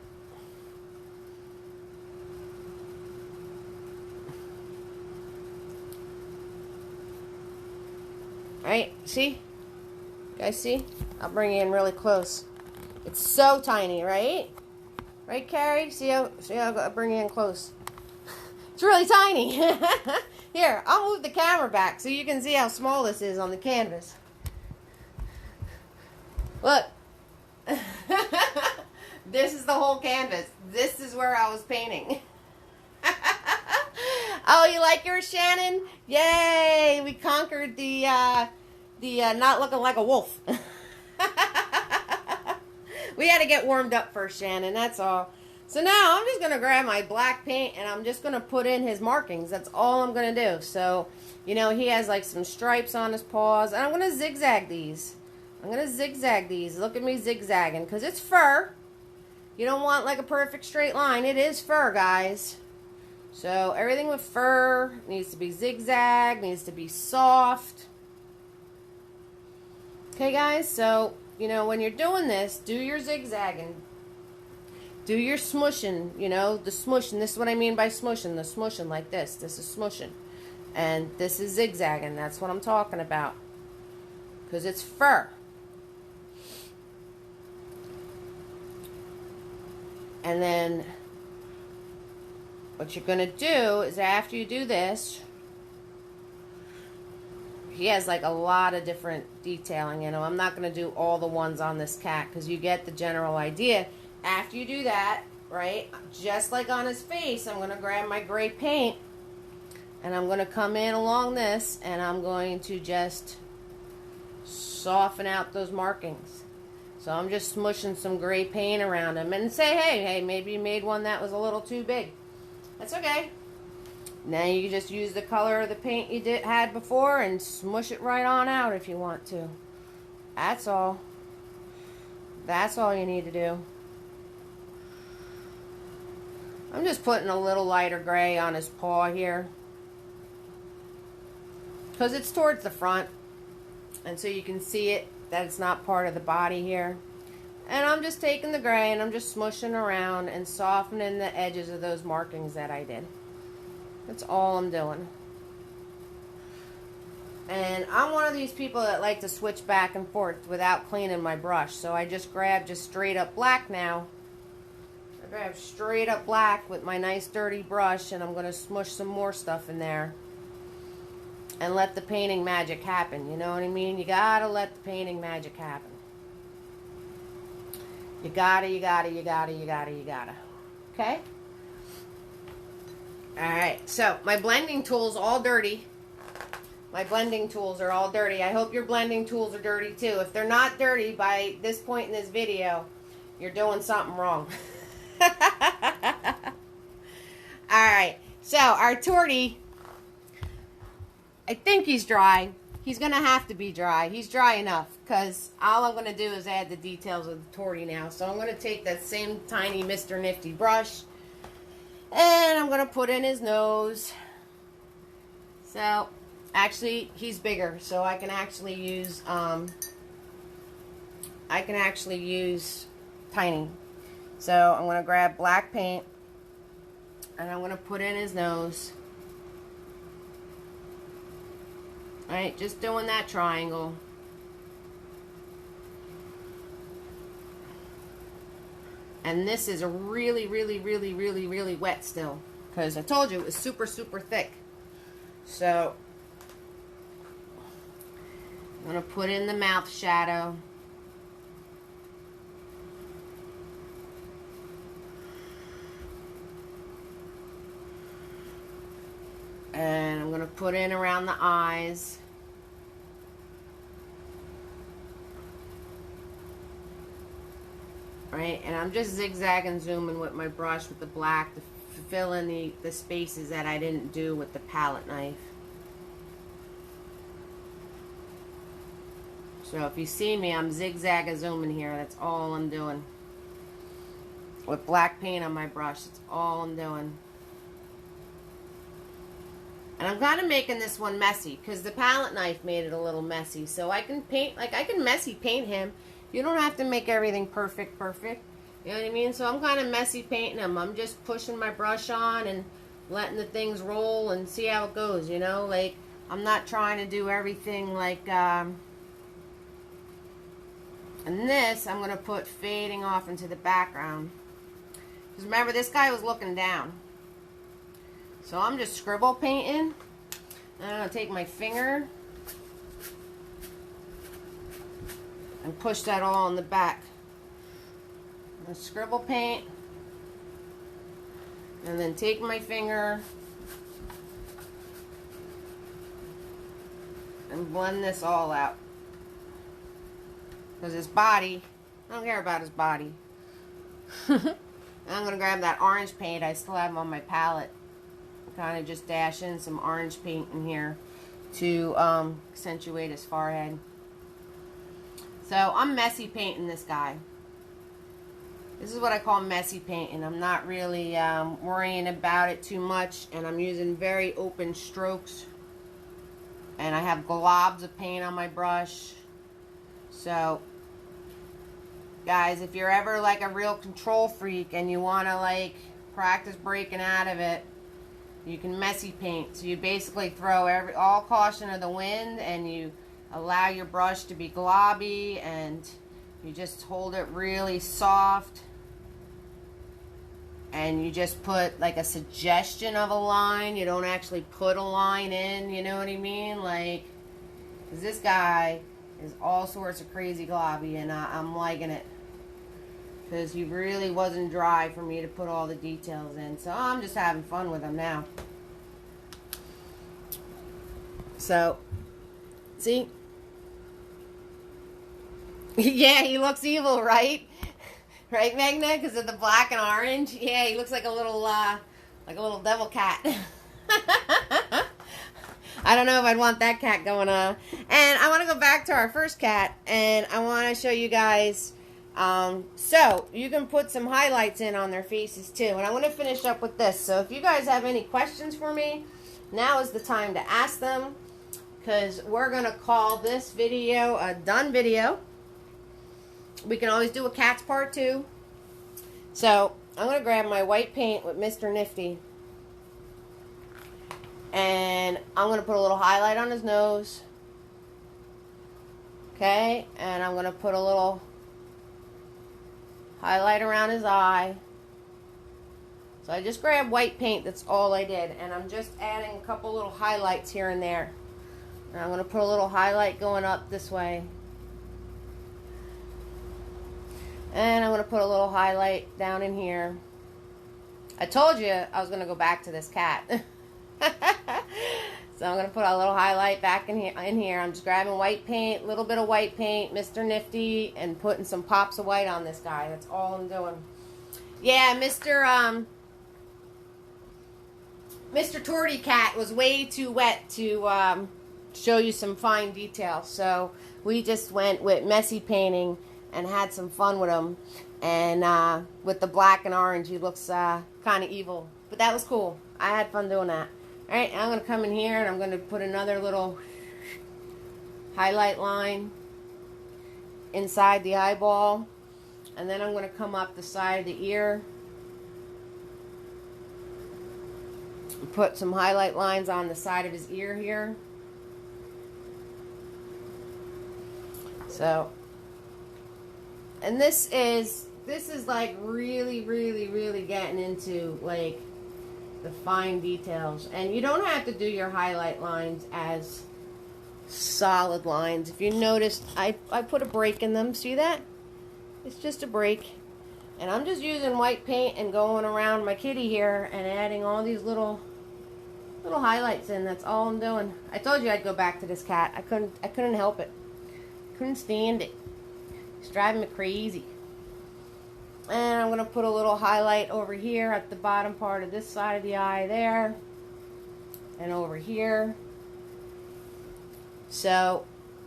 Right? See? You guys see? I'll bring you in really close. It's so tiny, right? Right, Carrie? See how I'll bring you in close. It's really tiny. Here, I'll move the camera back so you can see how small this is on the canvas. Look. This is the whole canvas. This is where I was painting. Oh, you like yours, Shannon? Yay! We conquered the not looking like a wolf. We had to get warmed up first, Shannon. That's all. So now I'm just going to grab my black paint and I'm just going to put in his markings. That's all I'm going to do. So, you know, he has like some stripes on his paws. And I'm going to zigzag these. I'm going to zigzag these. Look at me zigzagging because it's fur. You don't want like a perfect straight line. It is fur, guys. So everything with fur needs to be zigzag, needs to be soft. Okay, guys? So, you know, when you're doing this, do your zigzagging. Do your smushing, you know, the smushing. This is what I mean by smushing. The smushing like this. This is smushing. And this is zigzagging. That's what I'm talking about. Because it's fur. And then what you're going to do is after you do this, he has like a lot of different detailing in him. I'm not going to do all the ones on this cat because you get the general idea. After you do that, right, just like on his face, I'm going to grab my gray paint and I'm going to come in along this and I'm going to just soften out those markings. So I'm just smushing some gray paint around him and say, hey, maybe you made one that was a little too big. That's okay. Now you can just use the color of the paint you had before and smush it right on out if you want to. That's all. That's all you need to do. I'm just putting a little lighter gray on his paw here. Because it's towards the front. And so you can see it, that it's not part of the body here. And I'm just taking the gray and I'm just smushing around and softening the edges of those markings that I did. That's all I'm doing. And I'm one of these people that like to switch back and forth without cleaning my brush. So I just grab just straight up black now. I grab straight up black with my nice dirty brush and I'm going to smush some more stuff in there. And let the painting magic happen. You know what I mean? You gotta let the painting magic happen. You gotta. Okay? Alright, so my blending tool's all dirty. My blending tools are all dirty. I hope your blending tools are dirty too. If they're not dirty by this point in this video, you're doing something wrong. Alright, so our tortie, I think he's dry. He's going to have to be dry. He's dry enough because all I'm going to do is add the details of the tortie now. So I'm going to take that same tiny Mr. Nifty brush and I'm going to put in his nose. So actually he's bigger, so I can actually use tiny. So I'm going to grab black paint and I'm going to put in his nose. Alright, just doing that triangle. And this is a really wet still. Because I told you it was super thick. So, I'm going to put in the mouth shadow. And I'm going to put in around the eyes. right? And I'm just zigzagging, zooming with my brush with the black to fill in the spaces that I didn't do with the palette knife. So if you see me, I'm zigzagging, zooming here. That's all I'm doing. With black paint on my brush, that's all I'm doing. And I'm kind of making this one messy because the palette knife made it a little messy. So I can paint, like I can messy paint him. You don't have to make everything perfect. You know what I mean? So I'm kind of messy painting him. I'm just pushing my brush on and letting the things roll and see how it goes, you know? Like, I'm not trying to do everything like, and this I'm going to put fading off into the background. Because remember, this guy was looking down. So I'm just scribble painting. And I'm going to take my finger and push that all in the back. I'm going to scribble paint. And then take my finger and blend this all out. Because his body, I don't care about his body. I'm going to grab that orange paint I still have on my palette. Kind of just dash in some orange paint in here to accentuate his forehead. So I'm messy painting this guy. This is what I call messy painting. I'm not really worrying about it too much, and I'm using very open strokes. And I have globs of paint on my brush. So, guys, if you're ever like a real control freak and you want to like practice breaking out of it, you can messy paint. So you basically throw all caution of the wind and you allow your brush to be globby and you just hold it really soft. And you just put like a suggestion of a line. You don't actually put a line in, you know what I mean? Like, 'cause this guy is all sorts of crazy globby and I'm liking it. Because he really wasn't dry for me to put all the details in. So I'm just having fun with him now. So, see? Yeah, he looks evil, right? Right, Magna? Because of the black and orange? Yeah, he looks like a little devil cat. I don't know if I'd want that cat going on. And I want to go back to our first cat. And I want to show you guys... so, you can put some highlights in on their faces too. And I'm going to finish up with this. So, if you guys have any questions for me, now is the time to ask them. Because we're going to call this video a done video. We can always do a cat's part 2. So, I'm going to grab my white paint with Mr. Nifty. And I'm going to put a little highlight on his nose. Okay? And I'm going to put a little highlight around his eye. So I just grabbed white paint, that's all I did. And I'm just adding a couple little highlights here and there. And I'm going to put a little highlight going up this way. And I'm going to put a little highlight down in here. I told you I was going to go back to this cat. So I'm going to put a little highlight back in here. I'm just grabbing white paint, a little bit of white paint, Mr. Nifty, and putting some pops of white on this guy. That's all I'm doing. Yeah, Mr. Torty Cat was way too wet to show you some fine details. So we just went with messy painting and had some fun with him. And with the black and orange, he looks kind of evil. But that was cool. I had fun doing that. Alright, I'm going to come in here and I'm going to put another little highlight line inside the eyeball. And then I'm going to come up the side of the ear. And put some highlight lines on the side of his ear here. So, and this is like really, really, really getting into like the fine details. And you don't have to do your highlight lines as solid lines. If you noticed, I put a break in them. See that? It's just a break. And I'm just using white paint and going around my kitty here and adding all these little highlights in. That's all I'm doing. I told you I'd go back to this cat. I couldn't help it. Couldn't stand it. It's driving me crazy. And I'm going to put a little highlight over here at the bottom part of this side of the eye there. And over here. So,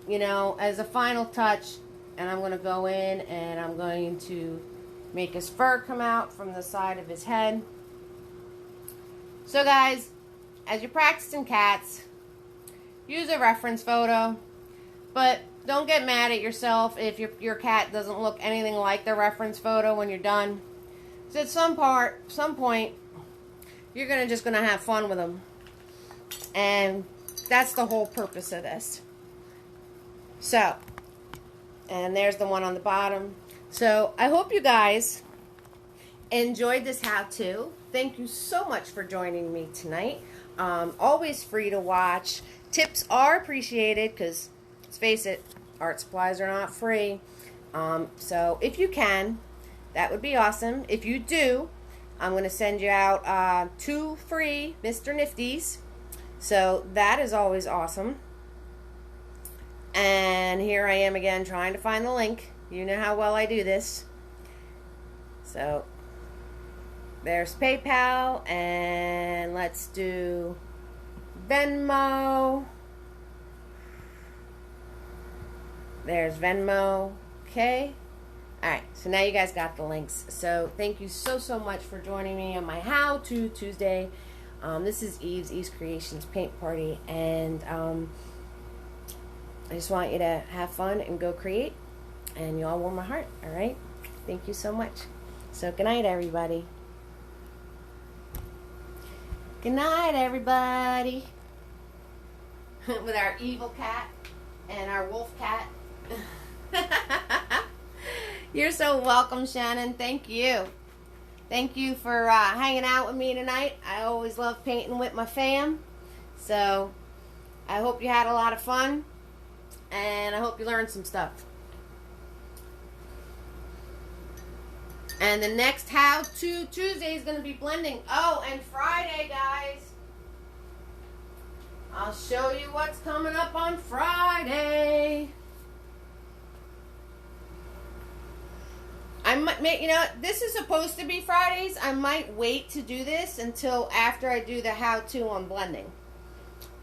you know, as a final touch, and I'm going to go in and I'm going to make his fur come out from the side of his head. So guys, as you're practicing cats, use a reference photo, but don't get mad at yourself if your cat doesn't look anything like the reference photo when you're done. So at some point, you're just gonna have fun with them, and that's the whole purpose of this. So, and there's the one on the bottom. So I hope you guys enjoyed this how-to. Thank you so much for joining me tonight. Always free to watch. Tips are appreciated because, let's face it, art supplies are not free. So if you can, that would be awesome. If you do, I'm going to send you out 2 free Mr. Nifties. So that is always awesome. And here I am again trying to find the link. You know how well I do this. So there's PayPal, and let's do Venmo. There's Venmo. Okay. Alright, so now you guys got the links. So thank you so much for joining me on my How To Tuesday. This is Eve's Creations Paint Party, and I just want you to have fun and go create, and you all warm my heart. Alright? Thank you so much. So good night, everybody. Good night, everybody. With our evil cat and our wolf cat. You're so welcome, Shannon. Thank you. Thank you for hanging out with me tonight. I always love painting with my fam. So I hope you had a lot of fun, and I hope you learned some stuff. And the next How To Tuesday is going to be blending. Oh, and Friday, guys. I'll show you what's coming up on Friday. I might, you know, this is supposed to be Fridays. I might wait to do this until after I do the how-to on blending.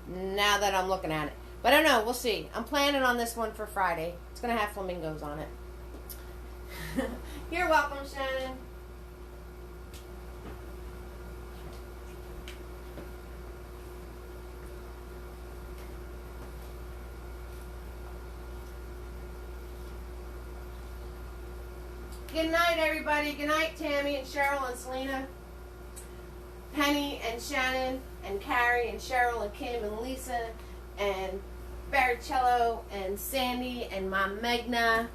Now that I'm looking at it. But I don't know. We'll see. I'm planning on this one for Friday. It's going to have flamingos on it. You're welcome, Shannon. Good night, everybody. Good night, Tammy and Cheryl and Selena, Penny and Shannon and Carrie and Cheryl and Kim and Lisa and Baricello and Sandy and Mom Megna.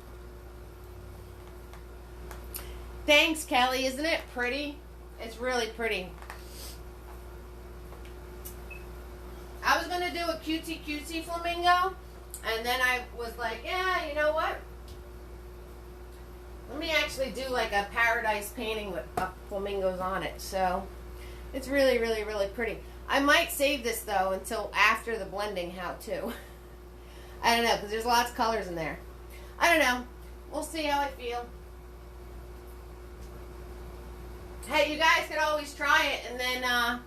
Thanks, Kelly. Isn't it pretty? It's really pretty. I was going to do a cutesy flamingo, and then I was like, yeah, you know what? Let me actually do like a paradise painting with flamingos on it. So it's really pretty. I might save this though until after the blending how-to. I don't know, because there's lots of colors in there. I don't know. We'll see how I feel. Hey, you guys could always try it and then,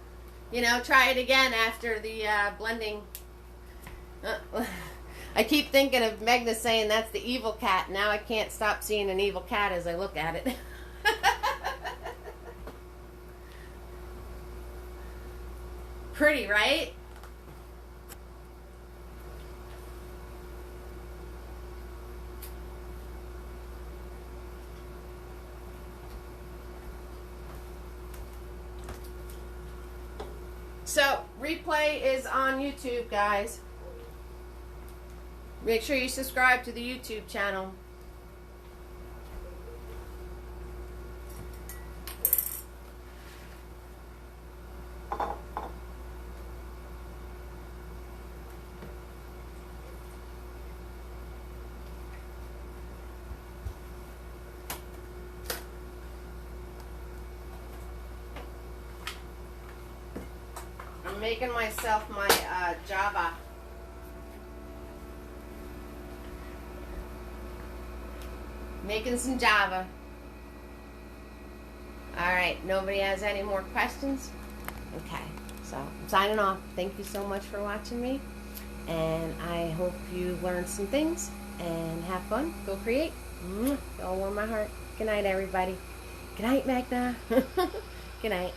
you know, try it again after the blending. I keep thinking of Megna saying that's the evil cat. Now I can't stop seeing an evil cat as I look at it. Pretty, right? So, replay is on YouTube, guys. Make sure you subscribe to the YouTube channel. I'm making myself my Java. Making some Java. All right, nobody has any more questions? Okay, so I'm signing off. Thank you so much for watching me, and I hope you learned some things and have fun. Go create. Y'all warm my heart. Good night, everybody. Good night, Magda. Good night.